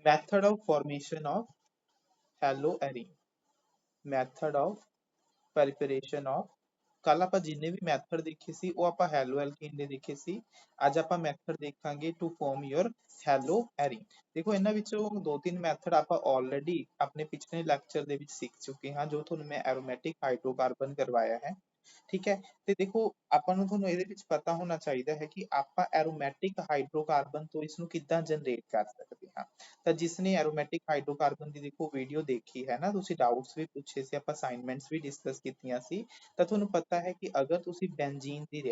Method of formation of haloarine, method of preparation of, ਕੱਲ ਆਪਾਂ ਜਿੰਨੇ ਵੀ ਮੈਥਡ ਦੇਖੇ ਸੀ ਉਹ ਆਪਾਂ ਹੈਲੋ ਐਲਕੀਨ ਦੇ ਦੇਖੇ ਸੀ। ਅੱਜ ਆਪਾਂ ਮੈਥਡ ਦੇਖਾਂਗੇ ਟੂ ਫਾਰਮ ਯੋਰ ਹੈਲੋ ਐਰੀਨ। ਦੇਖੋ ਇਹਨਾਂ ਵਿੱਚੋਂ ਦੋ ਤਿੰਨ ਮੈਥਡ ਆਪਾਂ ਆਲਰੇਡੀ ਆਪਣੇ ਪਿਛਲੇ ਲੈਕਚਰ ਦੇ ਵਿੱਚ ਸਿੱਖ ਚੁੱਕੇ ਹਾਂ, ਜੋ ਤੁਹਾਨੂੰ ਮੈਂ ਐਰੋਮੈਟਿਕ ਹਾਈਡਰੋਕਾਰਬਨ ਕਰਵਾਇਆ ਹੈ। ਠੀਕ ਹੈ, ਤੇ ਦੇਖੋ ਆਪਾਂ ਨੂੰ ਤੁਹਾਨੂੰ ਇਹਦੇ ਵਿੱਚ ਪਤਾ ਹੋਣਾ ਚਾਹੀਦਾ ਹੈ ਕਿ ਆਪਾਂ ਐਰੋਮੈਟਿਕ ਹਾਈਡਰੋਕਾਰਬਨ ਤੋਂ ਇਸ ਨੂੰ ਕਿੱਦਾਂ ਜਨਰੇਟ ਕਰ ਸਕਦੇ ਹਾਂ। ਤਾਂ ਜਿਸ ਨੇ ਐਰੋਮੈਟਿਕ ਹਾਈਡਰੋਕਾਰਬਨ ਦੀ ਦੇਖੋ ਵੀਡੀਓ ਦੇਖੀ ਹੈ ਨਾ, ਤੁਸੀਂ ਡਾਊਟਸ ਵੀ ਪੁੱਛੇ ਸੀ, ਆਪਾਂ ਅਸਾਈਨਮੈਂਟਸ ਵੀ ਡਿਸਕਸ ਕੀਤੀਆਂ ਸੀ, ਤਾਂ ਤੁਹਾਨੂੰ ਪਤਾ ਹੈ ਕਿ ਅਗਰ ਤੁਸੀਂ ਬੈਂਜ਼ੀਨ ਦੀ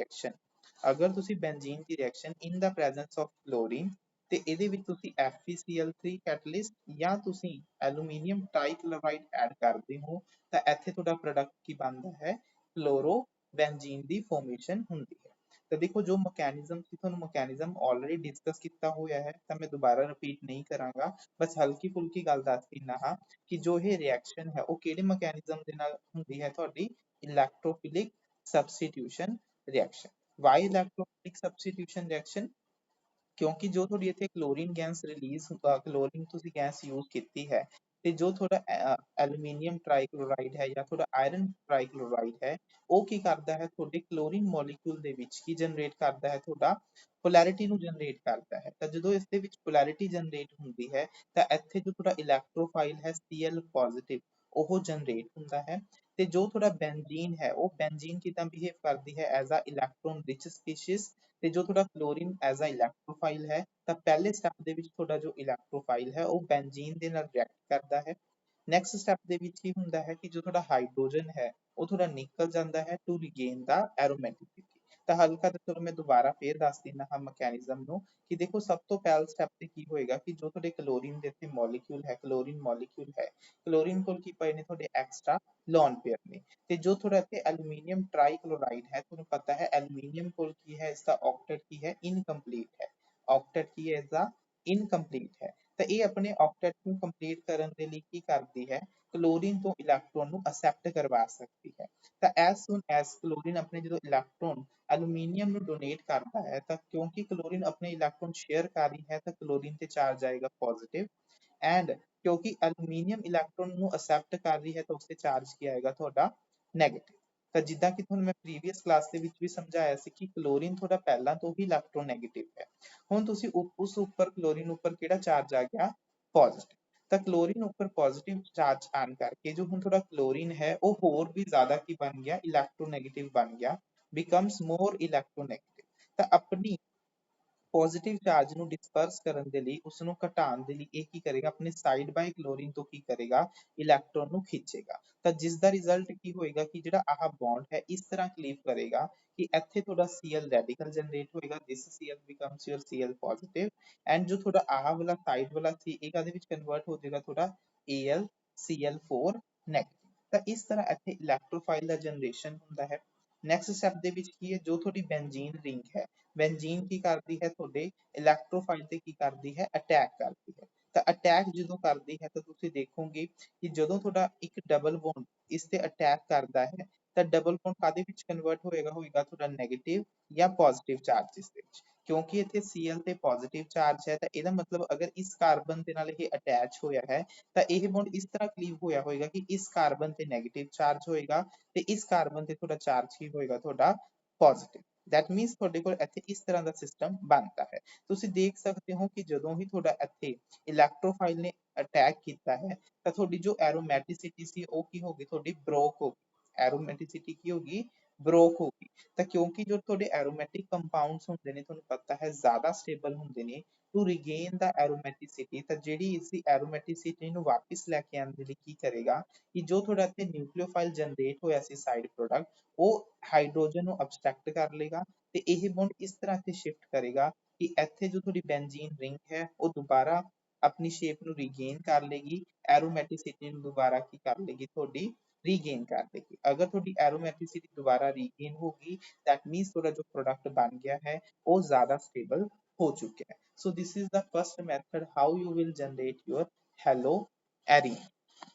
reaction in the presence of chlorine, ਤੇ ਇਹਦੇ ਵਿੱਚ ਤੁਸੀਂ FeCl3 ਕੈਟਲਿਸਟ ਜਾਂ ਤੁਸੀਂ ਐਲੂਮੀਨੀਅਮ ਟ੍ਰਾਈਕਲੋਰਾਈਡ ਐਡ ਕਰਦੇ ਹੋ, ਤਾਂ ਇੱਥੇ ਤੁਹਾਡਾ ਪ੍ਰੋਡਕਟ ਕੀ ਬਣਦਾ ਹੈ, ਕਲੋਰੋ ਬੈਂਜ਼ੀਨ ਦੀ ਫਾਰਮੇਸ਼ਨ ਹੁੰਦੀ ਹੈ। ਤਾਂ ਦੇਖੋ ਜੋ ਮਕੈਨਿਜ਼ਮ ਸੀ, ਤੁਹਾਨੂੰ ਮਕੈਨਿਜ਼ਮ ਆਲਰੇਡੀ ਡਿਸਕਸ ਕੀਤਾ ਹੋਇਆ ਹੈ, ਤਾਂ ਮੈਂ ਦੁਬਾਰਾ ਰਿਪੀਟ ਨਹੀਂ ਕਰਾਂਗਾ, ਬਸ ਹਲਕੀ ਫੁਲਕੀ ਗੱਲ ਦੱਸ ਦਿੰਦਾ ਹਾਂ ਕਿ ਜੋ ਇਹ ਰਿਐਕਸ਼ਨ ਹੈ ਉਹ ਕਿਹੜੇ ਮਕੈਨਿਜ਼ਮ ਦੇ ਨਾਲ ਹੁੰਦੀ ਹੈ, ਤੁਹਾਡੀ electrophilic substitution reaction. Why electrophilic substitution reaction? ਕਿਉਂਕਿ ਜੋ ਤੁਹਾਡੀ ਇੱਥੇ ਕਲੋਰੀਨ ਗੈਸ ਰਿਲੀਜ਼ ਕਲੋਰੀਨ ਤੁਸੀਂ ਗੈਸ ਯੂਜ਼ ਕੀਤੀ ਹੈ, ਤੇ ਜੋ ਤੁਹਾਡਾ ਐਲੂਮੀਨੀਅਮ ਟ੍ਰਾਈਕਲੋਰਾਈਡ ਹੈ ਜਾਂ ਤੁਹਾਡਾ ਆਇਰਨ ਟ੍ਰਾਈਕਲੋਰਾਈਡ ਹੈ, ਉਹ ਕੀ ਕਰਦਾ ਹੈ, ਤੁਹਾਡੇ ਕਲੋਰੀਨ ਮੋਲੀਕਿਊਲ ਦੇ ਵਿੱਚ ਕੀ ਜਨਰੇਟ ਕਰਦਾ ਹੈ, ਤੁਹਾਡਾ ਪੋਲੈਰਿਟੀ ਨੂੰ ਜਨਰੇਟ ਕਰਦਾ ਹੈ। ਤਾਂ ਜਦੋਂ ਇਸ ਦੇ ਵਿੱਚ ਪੋਲੈਰਿਟੀ ਜਨਰੇਟ ਹੁੰਦੀ ਹੈ, ਤਾਂ ਇੱਥੇ ਜੋ ਤੁਹਾਡਾ ਇਲੈਕਟ੍ਰੋਫਾਈਲ ਹੈ Cl ਪੋਜ਼ਿਟਿਵ, ਉਹ ਜਨਰੇਟ ਹੁੰਦਾ ਹੈ। ਤੇ ਜੋ ਤੁਹਾਡਾ ਬੈਂਜ਼ੀਨ ਹੈ, ਉਹ ਬੈਂਜ਼ੀਨ ਕਿਦਾਂ ਬਿਹੇਵ ਕਰਦੀ ਹੈ, as a electron rich species. ਤੇ ਜੋ ਤੁਹਾਡਾ ਕਲੋਰੀਨ ਐਜ਼ ਅ ਇਲੈਕਟ੍ਰੋਫਾਈਲ ਹੈ, ਤਾਂ ਪਹਿਲੇ ਸਟੈਪ ਦੇ ਵਿੱਚ ਤੁਹਾਡਾ ਜੋ ਇਲੈਕਟ੍ਰੋਫਾਈਲ ਹੈ ਉਹ ਬੈਂਜ਼ੀਨ ਦੇ ਨਾਲ ਰਿਐਕਟ ਕਰਦਾ ਹੈ। ਨੈਕਸਟ ਸਟੈਪ ਦੇ ਵਿੱਚ ਕੀ ਹੁੰਦਾ ਹੈ ਕਿ ਜੋ ਤੁਹਾਡਾ ਹਾਈਡਰੋਜਨ ਹੈ ਉਹ ਤੁਹਾਡਾ ਨਿਕਲ ਜਾਂਦਾ ਹੈ ਟੂ ਰੀਗੇਨ ਦਾ ਐਰੋਮੈਟਿਸਿਟੀ। ਤਾਂ ਹਲਕਾ ਤਾਂ ਚਲੋ ਮੈਂ ਦੁਬਾਰਾ ਫੇਰ ਦੱਸ ਦਿੰਦਾ ਹਾਂ ਮਕੈਨਿਜ਼ਮ ਨੂੰ, ਕਿ ਦੇਖੋ ਸਭ ਤੋਂ ਪਹਿਲ ਸਟੈਪ ਤੇ ਕੀ ਹੋਏਗਾ ਕਿ ਜੋ ਤੁਹਾਡੇ ਕਲੋਰੀਨ ਦੇ ਇੱਥੇ ਮੋਲੀਕਿਊਲ ਹੈ, ਕਲੋਰੀਨ ਕੋਲ ਕੀ ਪਏ ਨੇ, ਤੁਹਾਡੇ ਐਕਸਟਰਾ ਲੋਨ ਪੇਅਰ ਨੇ। ਤੇ ਜੋ ਤੁਹਾਡਾ ਇੱਥੇ ਐਲੂਮੀਨੀਅਮ ਟ੍ਰਾਈਕਲੋਰਾਈਡ ਹੈ, ਤੁਹਾਨੂੰ ਪਤਾ ਹੈ ਐਲੂਮੀਨੀਅਮ ਕੋਲ ਕੀ ਹੈ, ਇਸਦਾ ਆਕਟੇਟ ਕੀ ਹੈ, ਇਨਕੰਪਲੀਟ ਹੈ। ਆਕਟੇਟ ਕੀ ਹੈ, ਇਸਦਾ ਇਨਕੰਪਲੀਟ ਹੈ। ਤਾਂ ਇਹ ਆਪਣੇ ਆਕਟੇਟ ਨੂੰ ਕੰਪਲੀਟ ਕਰਨ ਦੇ ਲਈ ਕੀ ਕਰਦੀ ਹੈ, ਕਲੋਰੀਨ ਤੋਂ ਇਲੈਕਟ੍ਰੋਨ ਨੂੰ ਅਸੈਪਟ ਕਰਵਾ ਸਕਦੀ ਹੈ। ਤਾਂ ਐਸ ਸੂਨ ਐਸ ਕਲੋਰੀਨ ਆਪਣੇ ਜਦੋਂ ਇਲੈਕਟ੍ਰੋਨ ਐਲੂਮੀਨੀਅਮ ਨੂੰ ਡੋਨੇਟ ਕਰਦਾ ਹੈ, ਤਾਂ ਕਿਉਂਕਿ ਕਲੋਰੀਨ ਆਪਣੇ ਇਲੈਕਟ੍ਰੋਨ ਸ਼ੇਅਰ ਕਰ ਰਹੀ ਹੈ, ਤਾਂ ਕਲੋਰੀਨ ਤੇ ਚਾਰਜ ਆਏਗਾ ਪੋਜ਼ਿਟਿਵ। ਐਂਡ ਕਿਉਂਕਿ ਐਲੂਮੀਨੀਅਮ ਇਲੈਕਟ੍ਰੋਨ ਨੂੰ ਅਸੈਪਟ ਕਰ ਰਹੀ ਹੈ, ਤਾਂ ਉਸ ਤੇ ਚਾਰਜ ਕੀ ਆਏਗਾ, ਤੁਹਾਡਾ ਨੈਗੇਟਿਵ। ਤਾਂ ਜਿੱਦਾਂ ਕਿ ਤੁਹਾਨੂੰ ਮੈਂ ਪ੍ਰੀਵੀਅਸ ਕਲਾਸ ਦੇ ਵਿੱਚ ਵੀ ਸਮਝਾਇਆ ਸੀ ਕਿ ਕਲੋਰੀਨ ਤੁਹਾਡਾ ਪਹਿਲਾਂ ਤੋਂ ਹੀ ਇਲੈਕਟ੍ਰੋਨੈਗੇਟਿਵ ਹੈ। ਹੁਣ ਤੁਸੀਂ ਉਸ ਉੱਪਰ ਕਲੋਰੀਨ ਉੱਪਰ ਕਿਹੜਾ ਚਾਰਜ ਆ ਗਿਆ, ਪੋਜ਼ਿਟਿਵ। ਤਾਂ ਕਲੋਰੀਨ ਉੱਪਰ ਪੋਜ਼ਿਟਿਵ ਚਾਰਜ ਆਣ ਕਰਕੇ ਜੋ ਹੁਣ ਤੁਹਾਡਾ ਕਲੋਰੀਨ ਹੈ ਉਹ ਹੋਰ ਵੀ ਜ਼ਿਆਦਾ ਕੀ ਬਣ ਗਿਆ, ਇਲੈਕਟ੍ਰੋਨੈਗੇਟਿਵ ਬਣ ਗਿਆ, ਬਿਕਮਸ ਮੋਰ ਇਲੈਕਟ੍ਰੋਨੈਗੇਟਿਵ। ਤਾਂ ਆਪਣੀ ਪੋਜ਼ਿਟਿਵ ਚਾਰਜ ਨੂੰ ਡਿਸਪਰਸ ਕਰਨ ਦੇ ਲਈ, ਉਸ ਨੂੰ ਘਟਾਉਣ ਦੇ ਲਈ ਇਹ ਕੀ ਕਰੇਗਾ, ਆਪਣੇ ਸਾਈਡ ਬਾਈ ਕਲੋਰੀਨ ਤੋਂ ਕੀ ਕਰੇਗਾ, ਇਲੈਕਟ੍ਰੋਨ ਨੂੰ ਖਿੱਚੇਗਾ। ਤਾਂ ਜਿਸ ਦਾ ਰਿਜ਼ਲਟ ਕੀ ਹੋਏਗਾ ਕਿ ਜਿਹੜਾ ਆਹ ਬੌਂਡ ਹੈ ਇਸ ਤਰ੍ਹਾਂ ਕਲੀਵ ਕਰੇਗਾ ਕਿ ਇੱਥੇ ਤੁਹਾਡਾ Cl ਰੈਡੀਕਲ ਜਨਰੇਟ ਹੋਏਗਾ, ਦਿਸ Cl becomes your Cl positive, and ਜੋ ਤੁਹਾਡਾ ਆਹ ਵਾਲਾ ਸਾਈਡ ਵਾਲਾ ਸੀ ਇਹ ਕਾਹਦੇ ਵਿੱਚ ਕਨਵਰਟ ਹੋ ਜਾਏਗਾ, ਤੁਹਾਡਾ AlCl4 ਨੈਗੇਟਿਵ। ਤਾਂ ਇਸ ਤਰ੍ਹਾਂ ਇੱਥੇ ਇਲੈਕਟ੍ਰੋਫਾਈਲ ਦਾ ਜਨਰੇਸ਼ਨ ਹੁੰਦਾ ਹੈ। ਨੈਕਸਟ ਸਟੈਪ ਦੇ ਵਿੱਚ ਕੀ ਹੈ, ਜੋ ਤੁਹਾਡੀ ਬੈਂਜ਼ੀਨ ਰਿੰਗ ਹੈ, ਬੈਂਜ਼ੀਨ ਕੀ ਕਰਦੀ ਹੈ, ਤੁਹਾਡੇ ਇਲੈਕਟ੍ਰੋਫਾਈਲ ਤੇ ਕੀ ਕਰਦੀ ਹੈ, ਅਟੈਕ ਕਰਦੀ ਹੈ। ਤਾਂ ਅਟੈਕ ਜਦੋਂ ਕਰਦੀ ਹੈ ਤਾਂ ਤੁਸੀਂ ਦੇਖੋਗੇ ਕਿ ਜਦੋਂ ਤੁਹਾਡਾ ਇੱਕ ਡਬਲ ਬੌਂਡ ਇਸ ਤੇ ਅਟੈਕ ਕਰਦਾ ਹੈ, ਤਾਂ ਡਬਲ ਬੌਂਡ ਕਾਦੇ ਵਿੱਚ ਕਨਵਰਟ ਹੋਏਗਾ ਤੁਹਾਡਾ ਨੈਗੇਟਿਵ ਜਾਂ ਪੋਜ਼ਿਟਿਵ ਚਾਰਜਸ ਦੇ ਵਿੱਚ। ਕਿਉਂਕਿ ਇੱਥੇ Cl ਤੇ ਪੋਜ਼ਿਟਿਵ ਚਾਰਜ ਹੈ, ਤਾਂ ਇਹਦਾ ਮਤਲਬ ਅਗਰ ਇਸ ਕਾਰਬਨ ਦੇ ਨਾਲ ਇਹ ਅਟੈਚ ਹੋਇਆ ਹੈ, ਤਾਂ ਇਹ ਬੌਂਡ ਇਸ ਤਰ੍ਹਾਂ ਕਲੀਵ ਹੋਇਆ ਹੋਏਗਾ ਕਿ ਇਸ ਕਾਰਬਨ ਤੇ ਨੈਗੇਟਿਵ ਚਾਰਜ ਹੋਏਗਾ, ਤੇ ਇਸ ਕਾਰਬਨ ਤੇ ਤੁਹਾਡਾ ਚਾਰਜ ਕੀ ਹੋਏਗਾ, ਤੁਹਾਡਾ ਪੋਜ਼ਿਟਿਵ। ਦੈਟ ਮੀਨਸ ਤੁਹਾਡੇ ਕੋਲ ਇੱਥੇ ਇਸ ਤਰ੍ਹਾਂ ਦਾ ਸਿਸਟਮ ਬਣਦਾ ਹੈ। ਤੁਸੀਂ ਦੇਖ ਸਕਦੇ ਹੋ ਕਿ ਜਦੋਂ ਹੀ ਤੁਹਾਡਾ ਇੱਥੇ ਇਲੈਕਟ੍ਰੋਫਾਈਲ ਨੇ ਅਟੈਕ ਕੀਤਾ ਹੈ, ਤਾਂ ਤੁਹਾਡੀ ਜੋ ਐਰੋਮੈਟਿਸਿਟੀ ਸੀ ਉਹ ਕੀ ਹੋ ਗਈ, ਤੁਹਾਡੀ ਬ੍ਰੋਕ ਹੋ ਗਈ। ਐਰੋਮੈਟਿਸਿਟੀ ਕੀ ਹੋ ਗਈ, ਬ੍ਰੋਕ ਹੋ ਗਈ। ਤਾਂ ਕਿਉਂਕਿ ਜੋ ਤੁਹਾਡੇ ਐਰੋਮੈਟਿਕ ਕੰਪਾਊਂਡਸ ਹੁੰਦੇ ਨੇ, ਤੁਹਾਨੂੰ ਪਤਾ ਹੈ ਜ਼ਿਆਦਾ ਸਟੇਬਲ ਹੁੰਦੇ ਨੇ, ਟੂ ਰੀਗੇਨ ਦਾ ਐਰੋਮੈਟਿਸਿਟੀ, ਤਾਂ ਜਿਹੜੀ ਇਸ ਦੀ ਐਰੋਮੈਟਿਸਿਟੀ ਨੂੰ ਵਾਪਿਸ ਲੈ ਕੇ ਆਉਣ ਦੇ ਲਈ ਕੀ ਕਰੇਗਾ ਕਿ ਜੋ ਤੁਹਾਡਾ ਇੱਥੇ ਨਿਊਕਲੀਓਫਾਈਲ ਜਨਰੇਟ ਹੋਇਆ ਸੀ ਸਾਈਡ ਪ੍ਰੋਡਕਟ, ਉਹ ਹਾਈਡਰੋਜਨ ਨੂੰ ਅਬਸਟ੍ਰੈਕਟ ਕਰ ਲੇਗਾ, ਤੇ ਇਹ ਬੌਂਡ ਇਸ ਤਰ੍ਹਾਂ ਤੇ ਸ਼ਿਫਟ ਕਰੇਗਾ ਕਿ ਇੱਥੇ ਜੋ ਤੁਹਾਡੀ ਬੈਂਜ਼ੀਨ ਰਿੰਗ ਹੈ ਉਹ ਦੁਬਾਰਾ ਆਪਣੀ ਸ਼ੇਪ ਨੂੰ ਰੀਗੇਨ ਕਰ ਲੇਗੀ, ਐਰੋਮੈਟਿਸਿਟੀ ਨੂੰ ਦੁਬਾਰਾ ਕੀ ਕਰ ਲੇਗੀ, ਤੁਹਾਡੀ ਰੀਗੇਨ ਕਰ ਲੇਗੀ। ਅਗਰ ਤੁਹਾਡੀ ਐਰੋਮੈਟਿਸਿਟੀ ਦੁਬਾਰਾ ਰੀਗੇਨ ਹੋਗੀ, that means ਤੁਹਾਡਾ ਜੋ ਪ੍ਰੋਡਕਟ ਬਣ ਗਿਆ ਹੈ ਉਹ ਜ਼ਿਆਦਾ ਸਟੇਬਲ ਹੋ ਚੁੱਕਿਆ ਹੈ। So this is the first method how you will generate your haloarine।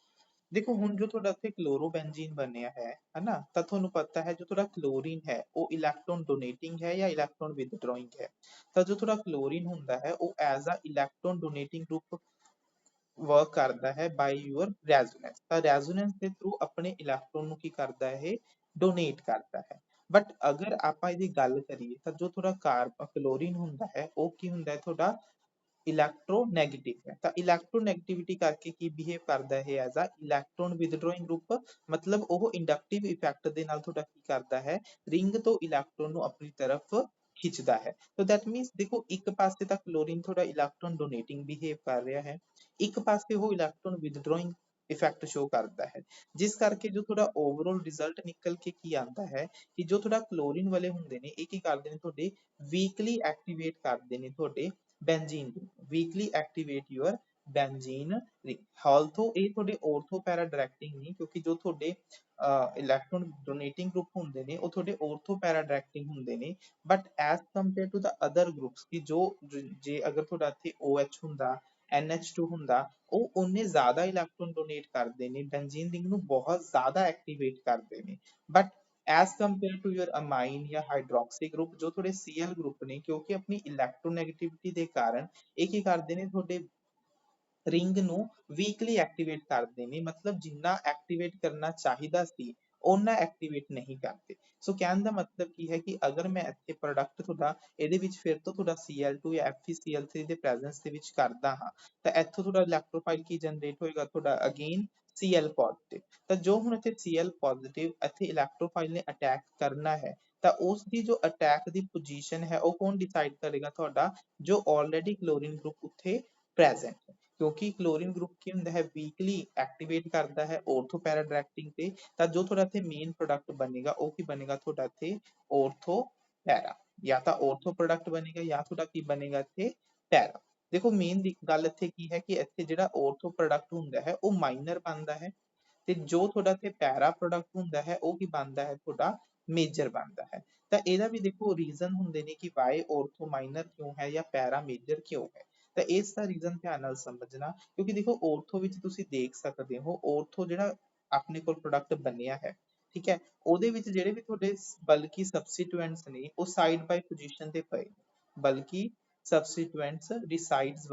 ਦੇਖੋ ਹੁਣ ਜੋ ਤੁਹਾਡਾ ਇੱਥੇ ਕਲੋਰੋਬੈਂਜ਼ੀਨ ਬਣਿਆ ਹੈ ਹਨਾ, ਤਾਂ ਤੁਹਾਨੂੰ ਪਤਾ ਹੈ ਜੋ ਤੁਹਾਡਾ ਕਲੋਰੀਨ ਹੈ ਉਹ ਇਲੈਕਟ੍ਰੋਨ ਡੋਨੇਟਿੰਗ ਹੈ ਜਾਂ ਇਲੈਕਟ੍ਰੋਨ ਵਿਦਡਰਾਇੰਗ ਹੈ। ਤਾਂ ਜੋ ਤੁਹਾਡਾ ਕਲੋਰੀਨ ਹੁੰਦਾ ਹੈ ਉਹ as a electron donating group work ਕਰਦਾ ਹੈ ਬਾਈ ਯੂਅਰ ਰੈਜ਼ੋਨੈਂਸ। ਤਾਂ ਰੈਜ਼ੋਨੈਂਸ ਦੇ ਥਰੂ ਆਪਣੇ ਇਲੈਕਟ੍ਰੋਨ ਨੂੰ ਕੀ ਕਰਦਾ ਹੈ, ਇਹ ਡੋਨੇਟ ਕਰਦਾ ਹੈ। ਬਟ ਅਗਰ ਆਪਾਂ ਇਹਦੀ ਗੱਲ ਕਰੀਏ ਤਾਂ ਜੋ ਥੋੜਾ ਕਲੋਰੀਨ ਹੁੰਦਾ ਹੈ ਉਹ ਕੀ ਹੁੰਦਾ ਹੈ, ਤੁਹਾਡਾ ਇਲੈਕਟ੍ਰੋਨੈਗੇਟਿਵ ਹੈ। ਤਾਂ ਇਲੈਕਟ੍ਰੋਨੈਗੇਟਿਵਿਟੀ ਕਰਕੇ ਕੀ ਬਿਹੇਵ ਕਰਦਾ ਹੈ, ਐਜ਼ ਅ ਇਲੈਕਟ੍ਰੋਨ ਵਿਦਡ੍ਰੋਇੰਗ ਗਰੁੱਪ। ਮਤਲਬ ਉਹ ਇੰਡਕਟਿਵ ਇਫੈਕਟ ਦੇ ਨਾਲ ਤੁਹਾਡਾ ਕੀ ਕਰਦਾ ਹੈ, ਰਿੰਗ ਤੋਂ ਇਲੈਕਟ੍ਰੋਨ ਨੂੰ ਆਪਣੀ ਤਰਫ ਖਿੱਚਦਾ ਹੈ। ਸੋ ਦੈਟ ਮੀਨਸ ਦੇਖੋ, ਇੱਕ ਪਾਸੇ ਤਾਂ ਕਲੋਰੀਨ ਥੋੜਾ ਇਲੈਕਟ੍ਰੋਨ ਡੋਨੇਟਿੰਗ ਬਿਹੇਵ ਕਰ ਰਿਹਾ ਹੈ, ਇੱਕ ਪਾਸੇ ਉਹ ਇਲੈਕਟ੍ਰੋਨ ਵਿਦਡ੍ਰੋਇੰਗ ਇਫੈਕਟ ਸ਼ੋ ਕਰਦਾ ਹੈ। ਜਿਸ ਕਰਕੇ ਜੋ ਤੁਹਾਡਾ ਓਵਰਆਲ ਰਿਜ਼ਲਟ ਨਿਕਲ ਕੇ ਕੀ ਆਉਂਦਾ ਹੈ, ਕਿ ਜੋ ਤੁਹਾਡਾ ਕਲੋਰੀਨ ਵਾਲੇ ਹੁੰਦੇ ਨੇ ਇਹ ਕੀ ਕਰਦੇ ਨੇ, ਤੁਹਾਡੇ ਵੀਕਲੀ ਐਕਟੀਵੇਟ ਕਰਦੇ ਨੇ ਤੁਹਾਡੇ ਬੈਂਜ਼ੀਨ ਨੂੰ, ਵੀਕਲੀ ਐਕਟੀਵੇਟ ਯੂਅਰ ਬੈਂਜ਼ੀਨ ਰਿੰਗ। ਹਾਲਥੋ ਇਹ ਤੁਹਾਡੇ ਔਰਥੋ ਪੈਰਾ ਡਾਇਰੈਕਟਿੰਗ ਨਹੀਂ, ਕਿਉਂਕਿ ਜੋ ਤੁਹਾਡੇ ਇਲੈਕਟ੍ਰੋਨ ਡੋਨੇਟਿੰਗ ਗਰੁੱਪ ਹੁੰਦੇ ਨੇ ਉਹ ਤੁਹਾਡੇ ਔਰਥੋ ਪੈਰਾ ਡਾਇਰੈਕਟਿੰਗ ਹੁੰਦੇ ਨੇ। But as compare to the other groups, ਕਿ ਜੋ ਜੇ ਅਗਰ ਤੁਹਾਡਾ ਇੱਥੇ OH ਹੁੰਦਾ, NH2 ਹੁੰਦਾ, ਉਹ ਉਹਨੇ ਜ਼ਿਆਦਾ ਇਲੈਕਟ੍ਰੋਨ ਡੋਨੇਟ ਕਰਦੇ ਨੇ, ਬੈਂਜ਼ੀਨ ਰਿੰਗ ਨੂੰ ਬਹੁਤ ਜ਼ਿਆਦਾ ਐਕਟੀਵੇਟ ਕਰਦੇ ਨੇ। But as compare to your amine ਜਾਂ ਹਾਈਡਰੋਕਸੀ ਗਰੁੱਪ, ਜੋ ਤੁਹਾਡੇ Cl ਗਰੁੱਪ ਨੇ, ਕਿਉਂਕਿ ਆਪਣੀ ਇਲੈਕਟ੍ਰੋਨੈਗੇਟਿਵਿਟੀ ਦੇ ਕਾਰਨ ਇਹ ਕੀ ਕਰਦੇ ਨੇ, ਤੁਹਾਡੇ ਰਿੰਗ ਨੂੰ ਵੀਕਲੀ ਐਕਟੀਵੇਟ ਕਰਦੇ ਨੇ। ਮਤਲਬ ਜਿੰਨਾ ਐਕਟੀਵੇਟ ਕਰਨਾ ਚਾਹੀਦਾ ਸੀ ਓਨਾ ਐਕਟੀਵੇਟ ਨਹੀਂ ਕਰਦੇ। ਸੋ ਕਹਿਣ ਦਾ ਮਤਲਬ ਕੀ ਹੈ, ਕਿ ਅਗਰ ਮੈਂ ਇੱਥੇ ਪ੍ਰੋਡਕਟ ਤੁਹਾਡਾ ਇਹਦੇ ਵਿੱਚ ਫਿਰ ਤੋਂ ਤੁਹਾਡਾ Cl2 ਜਾਂ FeCl3 ਦੇ ਪ੍ਰੈਜ਼ੈਂਸ ਦੇ ਵਿੱਚ ਕਰਦਾ ਹਾਂ, ਤਾਂ ਇੱਥੋਂ ਤੁਹਾਡਾ ਇਲੈਕਟ੍ਰੋਫਾਈਲ ਕੀ ਜਨਰੇਟ ਹੋਏਗਾ, ਤੁਹਾਡਾ ਅਗੇਨ Cl ਪੋਜ਼ਿਟਿਵ। ਤਾਂ ਜੋ ਹੁਣ ਇੱਥੇ Cl ਪੋਜ਼ਿਟਿਵ ਇੱਥੇ ਇਲੈਕਟ੍ਰੋਫਾਈਲ ਨੇ ਅਟੈਕ ਕਰਨਾ ਹੈ, ਤਾਂ ਉਸ ਦੀ ਜੋ ਅਟੈਕ ਦੀ ਪੋਜੀਸ਼ਨ ਹੈ ਉਹ ਕੌਣ ਡਿਸਾਈਡ ਕਰੇਗਾ, ਤੁਹਾਡਾ ਜੋ ਆਲਰੇਡੀ ਕਲੋਰੀਨ ਗਰੁੱਪ ਉੱਥੇ ਪ੍ਰੈਜ਼ੈਂਟ ਹੈ। ਕਿਉਂਕਿ ਕਲੋਰੀਨ ਗਰੁੱਪ ਕੀ ਹੁੰਦਾ ਹੈ, ਵੀਕਲੀ ਐਕਟੀਵੇਟ ਕਰਦਾ ਹੈ ਔਰਥੋ ਪੈਰਾ ਡਾਇਰੈਕਟਿੰਗ ਤੇ। ਤਾਂ ਜੋ ਤੁਹਾਡਾ ਇੱਥੇ ਮੇਨ ਪ੍ਰੋਡਕਟ ਬਣੇਗਾ ਉਹ ਕੀ ਬਣੇਗਾ, ਤੁਹਾਡਾ ਇੱਥੇ ਔਰਥੋ ਪੈਰਾ, ਜਾਂ ਤਾਂ ਔਰਥੋ ਪ੍ਰੋਡਕਟ ਬਣੇਗਾ ਜਾਂ ਤੁਹਾਡਾ ਕੀ ਬਣੇਗਾ ਇੱਥੇ ਪੈਰਾ। ਦੇਖੋ ਮੇਨ ਗੱਲ ਇੱਥੇ ਕੀ ਹੈ, ਕਿ ਇੱਥੇ ਜਿਹੜਾ ਔਰਥੋ ਪ੍ਰੋਡਕਟ ਹੁੰਦਾ ਹੈ ਉਹ ਮਾਈਨਰ ਬਣਦਾ ਹੈ, ਤੇ ਜੋ ਤੁਹਾਡਾ ਇੱਥੇ ਪੈਰਾ ਪ੍ਰੋਡਕਟ ਹੁੰਦਾ ਹੈ ਉਹ ਕੀ ਬਣਦਾ ਹੈ, ਤੁਹਾਡਾ ਮੇਜਰ ਬਣਦਾ ਹੈ। ਤਾਂ ਇਹਦਾ ਵੀ ਦੇਖੋ ਰੀਜ਼ਨ ਹੁੰਦੇ ਨੇ, ਕਿ ਵਾਈ ਔਰਥੋ ਮਾਈਨਰ ਕਿਉਂ ਹੈ ਜਾਂ ਪੈਰਾ ਮੇਜਰ ਕਿਉਂ ਹੈ। ਤਾਂ ਇਸ ਦਾ ਰੀਜ਼ਨ ਧਿਆਨ ਨਾਲ ਸਮਝਣਾ, ਕਿਉਂਕਿ ਦੇਖੋ ਔਰਥੋ ਵਿੱਚ ਤੁਸੀਂ ਦੇਖ ਸਕਦੇ ਹੋ, ਔਰਥੋ ਜਿਹੜਾ ਆਪਣੇ ਕੋਲ ਪ੍ਰੋਡਕਟ ਬਣਿਆ ਹੈ, ਠੀਕ ਹੈ, ਉਹਦੇ ਵਿੱਚ ਜਿਹੜੇ ਵੀ ਤੁਹਾਡੇ ਬਲਕੀ ਸਬਸਟੀਟੂਐਂਟਸ ਨੇ ਉਹ ਸਾਈਡ ਬਾਈ ਪੋਜੀਸ਼ਨ ਤੇ ਪਏ, ਬਲਕੀ ਸਬਸਟੀਟੂਐਂਟਸ resides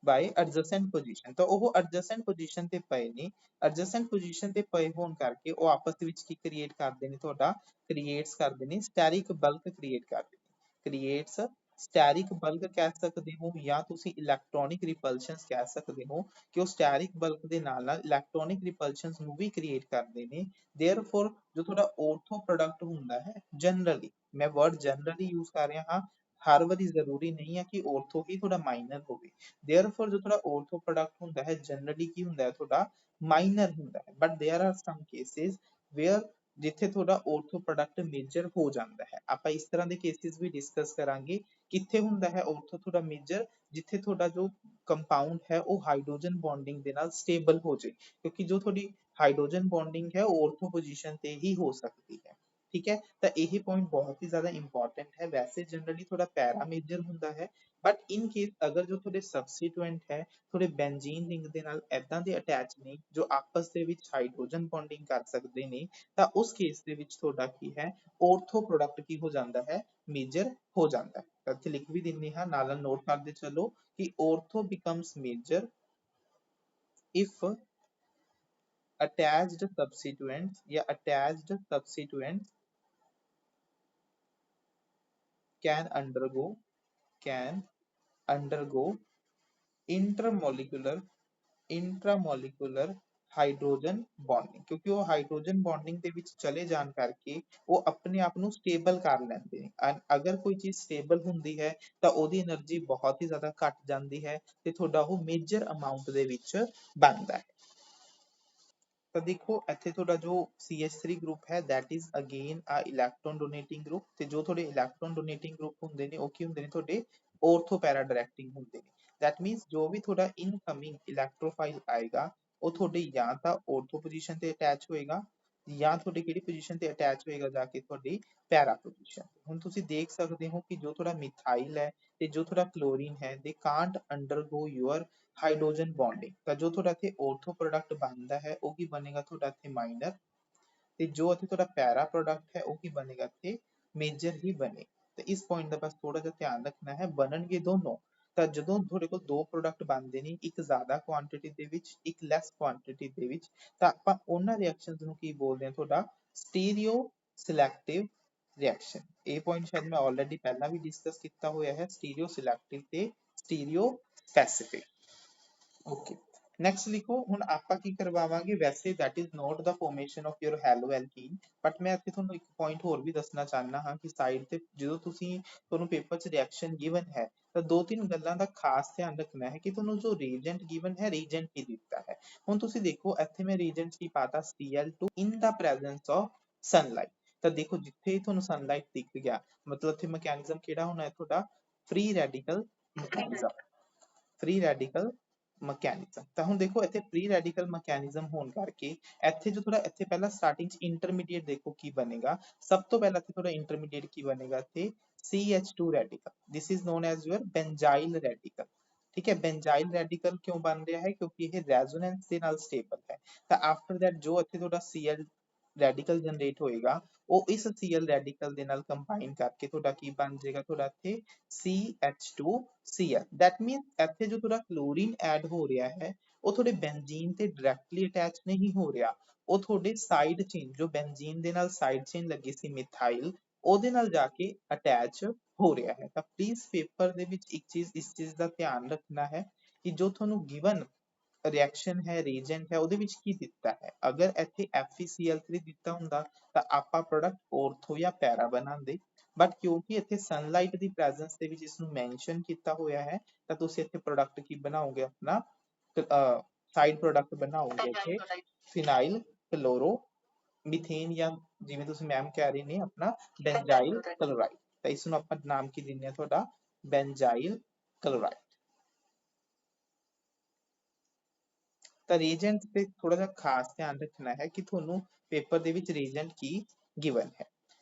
by adjacent position। ਤਾਂ ਉਹ adjacent position ਤੇ ਪਏ ਨੇ, adjacent position ਤੇ ਪਏ ਹੋਣ ਕਰਕੇ ਉਹ ਆਪਸ ਦੇ ਵਿੱਚ ਕੀ ਕ੍ਰੀਏਟ ਕਰਦੇ ਨੇ, ਤੁਹਾਡਾ ਕ੍ਰੀਏਟਸ ਕਰਦੇ ਨੇ ਸਟੈਰਿਕ ਬਲਕ ਕ੍ਰੀਏਟ ਕਰਦੇ ਨੇ, ਕ੍ਰੀਏਟਸ ਸਟੈਰਿਕ ਬਲਕ ਕਹਿ ਸਕਦੇ ਹੋ, ਜਾਂ ਤੁਸੀਂ ਇਲੈਕਟ੍ਰੋਨਿਕ ਰਿਪਲਸ਼ਨਸ ਕਹਿ ਸਕਦੇ ਹੋ, ਕਿ ਉਹ ਸਟੈਰਿਕ ਬਲਕ ਦੇ ਨਾਲ ਨਾਲ ਇਲੈਕਟ੍ਰੋਨਿਕ ਰਿਪਲਸ਼ਨਸ ਨੂੰ ਵੀ ਕ੍ਰੀਏਟ ਕਰਦੇ ਨੇ। ਦੇਅਰਫੋਰ ਜੋ ਤੁਹਾਡਾ ਔਰਥੋ ਪ੍ਰੋਡਕਟ ਹੁੰਦਾ ਹੈ, ਜਨਰਲੀ ਮੈਂ ਵਰਡ ਜਨਰਲੀ ਯੂਜ਼ ਕਰ ਰਿਹਾ ਹਾਂ, ਹਰ ਵਾਰੀ ਜ਼ਰੂਰੀ ਨਹੀਂ ਹੈ ਕਿ ਔਰਥੋ ਹੀ ਤੁਹਾਡਾ ਮਾਈਨਰ ਹੋਵੇ। ਦੇਅਰਫੋਰ ਜੋ ਤੁਹਾਡਾ ਔਰਥੋ ਪ੍ਰੋਡਕਟ ਹੁੰਦਾ ਹੈ ਜਨਰਲੀ ਕੀ ਹੁੰਦਾ ਹੈ, ਤੁਹਾਡਾ ਮਾਈਨਰ ਹੁੰਦਾ ਹੈ। But there are some cases where ਜਿੱਥੇ ਤੁਹਾਡਾ ਔਰਥੋ ਪ੍ਰੋਡਕਟ ਮੇਜਰ ਹੋ ਜਾਂਦਾ ਹੈ। ਆਪਾਂ ਇਸ ਤਰ੍ਹਾਂ ਦੇ ਕੇਸਿਸ ਵੀ ਡਿਸਕਸ ਕਰਾਂਗੇ, ਕਿੱਥੇ ਹੁੰਦਾ ਹੈ ਔਰਥੋ ਤੁਹਾਡਾ ਮੇਜਰ, ਜਿੱਥੇ ਤੁਹਾਡਾ ਜੋ ਕੰਪਾਊਂਡ ਹੈ ਉਹ ਹਾਈਡਰੋਜਨ ਬੌਂਡਿੰਗ ਦੇ ਨਾਲ ਸਟੇਬਲ ਹੋ ਜਾਏ, ਕਿਉਂਕਿ ਜੋ ਤੁਹਾਡੀ ਹਾਈਡਰੋਜਨ ਬੌਂਡਿੰਗ ਹੈ ਉਹ ਔਰਥੋ ਪੋਜੀਸ਼ਨ ਤੇ ਹੀ ਹੋ ਸਕਦੀ ਹੈ। ਠੀਕ ਹੈ, ਤਾਂ ਇਹ ਪੁਆਇੰਟ ਬਹੁਤ ਹੀ ਜ਼ਿਆਦਾ ਇੰਪੋਰਟੈਂਟ ਹੈ। ਵੈਸੇ ਜਨਰਲੀ ਥੋੜਾ ਪੈਰਾ ਮੇਜਰ ਹੁੰਦਾ ਹੈ, ਬਟ ਇਨ ਕੇਸ ਅਗਰ ਜੋ ਤੁਹਾਡੇ ਸਬਸਟੀਟੂਐਂਟ ਹੈ ਥੋੜੇ ਬੈਂਜ਼ੀਨ ਰਿੰਗ ਦੇ ਨਾਲ ਏਦਾਂ ਦੇ ਅਟੈਚ ਨੇ ਜੋ ਆਪਸ ਦੇ ਵਿੱਚ ਹਾਈਡਰੋਜਨ ਬੌਂਡਿੰਗ ਕਰ ਸਕਦੇ ਨੇ, ਤਾਂ ਉਸ ਕੇਸ ਦੇ ਵਿੱਚ ਤੁਹਾਡਾ ਕੀ ਹੈ, ਔਰਥੋ ਪ੍ਰੋਡਕਟ ਕੀ ਹੋ ਜਾਂਦਾ ਹੈ, ਮੇਜਰ ਹੋ ਜਾਂਦਾ ਹੈ। ਤਾਂ ਇੱਥੇ ਲਿਖ ਵੀ ਦਿੰਦੇ ਹਾਂ, ਨਾਲ ਨਾਲ ਨੋਟ ਕਰਦੇ ਚਲੋ, ਕਿ ortho becomes major if attached substituents या attached substituents can undergo intermolecular intramolecular hydrogen bonding. ਕਿਉਂਕਿ ਉਹ ਹਾਈਡਰੋਜਨ ਬੌਂਡਿੰਗ ਦੇ ਵਿੱਚ ਚਲੇ ਜਾਣ ਕਰਕੇ ਉਹ ਆਪਣੇ ਆਪ ਨੂੰ ਸਟੇਬਲ ਕਰ ਲੈਂਦੇ ਨੇ। ਅਗਰ ਕੋਈ ਚੀਜ਼ ਸਟੇਬਲ ਹੁੰਦੀ ਹੈ ਤਾਂ ਉਹਦੀ એનર્ਜੀ ਬਹੁਤ ਹੀ ਜ਼ਿਆਦਾ ਘੱਟ ਜਾਂਦੀ ਹੈ, ਤੇ ਤੁਹਾਡਾ ਉਹ ਮੇਜਰ ਅਮਾਉਂਟ ਦੇ ਵਿੱਚ ਬਣਦਾ ਹੈ। ਤਾਂ ਦੇਖੋ ਇੱਥੇ ਤੁਹਾਡਾ ਜੋ CH3 ਗਰੁੱਪ ਹੈ that is again a electron donating group, ਤੇ ਜੋ ਤੁਹਾਡੇ electron donating group ਹੁੰਦੇ ਨੇ ਉਹ ਕੀ ਹੁੰਦੇ ਨੇ, ਤੁਹਾਡੇ ortho para directing ਹੁੰਦੇ ਨੇ। that means ਜੋ ਵੀ ਤੁਹਾਡਾ ਇਨਕਮਿੰਗ ਇਲੈਕਟ੍ਰੋਫਾਈਲ ਆਏਗਾ ਉਹ ਤੁਹਾਡੇ ਜਾਂ ਤਾਂ ortho ਪੋਜੀਸ਼ਨ ਤੇ ਅਟੈਚ ਹੋਏਗਾ, ਜਾਂ ਤੁਹਾਡੀ ਕਿਹੜੀ ਪੋਜੀਸ਼ਨ ਤੇ ਅਟੈਚ ਹੋਏਗਾ, ਜਾ ਕੇ ਤੁਹਾਡੀ ਪੈਰਾ ਪੋਜੀਸ਼ਨ। ਹੁਣ ਤੁਸੀਂ ਦੇਖ ਸਕਦੇ ਹੋ ਕਿ ਜੋ ਤੁਹਾਡਾ ਮਿਥਾਈਲ ਹੈ ਤੇ ਜੋ ਤੁਹਾਡਾ ਕਲੋਰੀਨ ਹੈ they can't undergo your hydrogen bonding. ਤਾਂ ਜੋ ਤੁਹਾਡਾ ਇੱਥੇ ਔਰਥੋ ਪ੍ਰੋਡਕਟ ਬਣਦਾ ਹੈ ਉਹ ਕੀ ਬਣੇਗਾ, ਤੁਹਾਡਾ ਇੱਥੇ ਮਾਈਨਰ, ਤੇ ਜੋ ਇੱਥੇ ਤੁਹਾਡਾ ਪੈਰਾ ਪ੍ਰੋਡਕਟ ਹੈ ਉਹ ਕੀ ਬਣੇਗਾ, ਇੱਥੇ ਮੇਜਰ ਹੀ ਬਣੇ। ਤੇ ਇਸ ਪੁਆਇੰਟ ਦਾ ਬਸ ਥੋੜਾ ਜਿਹਾ ਧਿਆਨ ਰੱਖਣਾ ਹੈ, ਬਣਨਗੇ ਦੋਨੋਂ, ਤਾਂ ਜਦੋਂ ਤੁਹਾਡੇ ਕੋਲ ਦੋ ਪ੍ਰੋਡਕਟ ਬਣਦੇ ਨੇ, ਇੱਕ ਜ਼ਿਆਦਾ ਕੁਆਂਟੀਟੀ ਦੇ ਵਿੱਚ, ਇੱਕ ਲੈਸ ਕੁਆਂਟੀਟੀ ਦੇ ਵਿੱਚ, ਤਾਂ ਆਪਾਂ ਉਹਨਾਂ ਰਿਐਕਸ਼ਨਸ ਨੂੰ ਕੀ ਬੋਲਦੇ ਹਾਂ, ਤੁਹਾਡਾ ਸਟੀਰੀਓ ਸਿਲੈਕਟਿਵ ਰਿਐਕਸ਼ਨ। ਇਹ ਪੁਆਇੰਟ ਸ਼ਾਇਦ ਮੈਂ ਆਲਰੇਡੀ ਪਹਿਲਾਂ ਵੀ ਡਿਸਕਸ ਕੀਤਾ ਹੋਇਆ ਹੈ, ਸਟੀਰੀਓ ਸਿਲੈਕਟਿਵ ਤੇ ਸਟੀਰੀਓ ਸਪੈਸੀਫਿਕ। ਓਕੇ, ਨੈਕਸਟ ਲਿਖੋ। ਹੁਣ ਆਪਾਂ ਕੀ ਕਰਵਾਵਾਂਗੇ, ਵੈਸੇ that is not the formation of your haloalkene, but ਮੈਂ ਇੱਥੇ ਤੁਹਾਨੂੰ ਇੱਕ ਪੁਆਇੰਟ ਹੋਰ ਵੀ ਦੱਸਣਾ ਚਾਹੁੰਦਾ ਹਾਂ ਕਿ ਸਾਈਡ ਤੇ ਜਦੋਂ ਤੁਸੀਂ, ਤੁਹਾਨੂੰ ਪੇਪਰ 'ਚ ਰਿਐਕਸ਼ਨ ਗਿਵਨ ਹੈ, ਤਾਂ ਦੋ ਤਿੰਨ ਗੱਲਾਂ ਦਾ ਖਾਸ ਧਿਆਨ ਰੱਖਣਾ ਹੈ ਕਿ ਤੁਹਾਨੂੰ ਜੋ ਰੀਜੈਂਟ ਗਿਵਨ ਹੈ, ਰੀਜੈਂਟ ਕੀ ਦਿੱਤਾ ਹੈ। ਹੁਣ ਤੁਸੀਂ ਦੇਖੋ ਇੱਥੇ ਮੈਂ ਰੀਜੈਂਟ ਕੀ ਪਾਤਾ, Cl2 in the presence of sunlight। ਤਾਂ ਦੇਖੋ ਜਿੱਥੇ ਤੁਹਾਨੂੰ ਸਨਲਾਈਟ ਦਿਖ ਗਿਆ, ਮਤਲਬ ਇੱਥੇ ਮੈਕੈਨਿਜ਼ਮ ਕਿਹੜਾ ਹੋਣਾ ਹੈ ਤੁਹਾਡਾ, free radical mechanism, free radical mechanism. ਤਾਂ ਹੁਣ ਦੇਖੋ ਇੱਥੇ ਫ੍ਰੀ ਰੈਡੀਕਲ ਮਕੈਨਿਜ਼ਮ ਹੋਣ ਕਰਕੇ ਇੱਥੇ ਜੋ ਥੋੜਾ, ਇੱਥੇ ਪਹਿਲਾਂ ਸਟਾਰਟਿੰਗ ਚ ਇੰਟਰਮੀਡੀਏਟ ਦੇਖੋ ਕੀ ਬਣੇਗਾ। ਸਭ ਤੋਂ ਪਹਿਲਾਂ ਇੱਥੇ ਥੋੜਾ ਇੰਟਰਮੀਡੀਏਟ ਕੀ ਬਣੇਗਾ, ਇੱਥੇ CH2 radical, this is known as your benzyl radical. ਠੀਕ ਹੈ, ਬੈਂਜ਼ਾਈਲ ਰੈਡੀਕਲ ਕਿਉਂ ਬਣ ਰਿਹਾ ਹੈ, ਕਿਉਂਕਿ ਇਹ ਰੈਜ਼ੋਨੈਂਸ ਦੇ ਨਾਲ ਸਟੇਬਲ ਹੈ। ਤਾਂ ਆਫਟਰ ਦੈਟ ਜੋ ਇੱਥੇ ਤੁਹਾਡਾ Cl ਰੈਡੀਕਲ ਜਨਰੇਟ ਹੋਏਗਾ, ਉਹ ਇਸ Cl ਰੈਡੀਕਲ ਦੇ ਨਾਲ ਕੰਬਾਈਨ ਕਰਕੇ ਤੁਹਾਡਾ ਕੀ ਬਣ ਜਾਏਗਾ, ਤੁਹਾਡਾ ਇੱਥੇ CH2Cl। ਦੈਟ ਮੀਨਸ ਇੱਥੇ ਜੋ ਤੁਹਾਡਾ ਕਲੋਰੀਨ ਐਡ ਹੋ ਰਿਹਾ ਹੈ, ਉਹ ਤੁਹਾਡੇ ਬੈਂਜ਼ੀਨ ਤੇ ਡਾਇਰੈਕਟਲੀ ਅਟੈਚ ਨਹੀਂ ਹੋ ਰਿਹਾ, ਉਹ ਤੁਹਾਡੇ ਸਾਈਡ ਚੇਨ, ਜੋ ਬੈਂਜ਼ੀਨ ਦੇ ਨਾਲ ਸਾਈਡ ਚੇਨ ਲੱਗੀ ਸੀ ਮਿਥਾਈਲ, ਉਹਦੇ ਨਾਲ ਜਾ ਕੇ ਅਟੈਚ ਹੋ ਰਿਹਾ ਹੈ। ਤਾਂ ਪਲੀਜ਼ ਪੇਪਰ ਦੇ ਵਿੱਚ ਇੱਕ ਚੀਜ਼, ਇਸ ਚੀਜ਼ ਦਾ ਧਿਆਨ ਰੱਖਣਾ ਹੈ ਕਿ ਜੋ ਤੁਹਾਨੂੰ ਗਿਵਨ ਰਿਐਕਸ਼ਨ ਹੈ, ਰੀਜੈਂਟ ਹੈ, ਉਹਦੇ ਵਿੱਚ ਕੀ ਦਿੱਤਾ ਹੈ। ਅਗਰ ਇੱਥੇ FeCl3 ਦਿੱਤਾ ਹੁੰਦਾ ਤਾਂ ਆਪਾਂ ਪ੍ਰੋਡਕਟ ਔਰਥੋ ਜਾਂ ਪੈਰਾ ਬਣਾਉਂਦੇ, ਬਟ ਕਿਉਂਕਿ ਇੱਥੇ ਸਨਲਾਈਟ ਦੀ ਪ੍ਰੈਜ਼ੈਂਸ ਦੇ ਵਿੱਚ ਇਸਨੂੰ ਮੈਂਸ਼ਨ ਕੀਤਾ ਹੋਇਆ ਹੈ, ਤਾਂ ਤੁਸੀਂ ਇੱਥੇ ਪ੍ਰੋਡਕਟ ਕੀ ਬਣਾਓਗੇ, ਆਪਣਾ ਸਾਈਡ ਪ੍ਰੋਡਕਟ ਬਣਾਓਗੇ ਇੱਥੇ ਫਿਨਾਈਲ ਕਲੋਰੋ ਮੀਥੇਨ, ਜਾਂ ਜਿਵੇਂ ਤੁਸੀਂ ਮੈਮ ਕਹਿ ਰਹੇ ਨੇ ਆਪਣਾ ਬੈਂਜ਼ਾਈਲ ਕਲੋਰਾਈਡ। ਤਾਂ ਇਸ ਨੂੰ ਆਪਾਂ ਨਾਮ ਕੀ ਦਿੰਦੇ ਆ, ਤੁਹਾਡਾ ਬੈਂਜ਼ਾਈਲ ਕਲੋਰਾਈਡ। ਤਾਂ ਰੀਜੈਂਟ ਤੇ ਥੋੜਾ ਜਿਹਾ ਖਾਸ ਧਿਆਨ ਰੱਖਣਾ ਹੈ ਕਿ ਤੁਹਾਨੂੰ ਪੇਪਰ ਦੇ ਵਿੱਚ ਰੀਜੈਂਟ ਕੀ ਗਿਵਨ ਹੈ।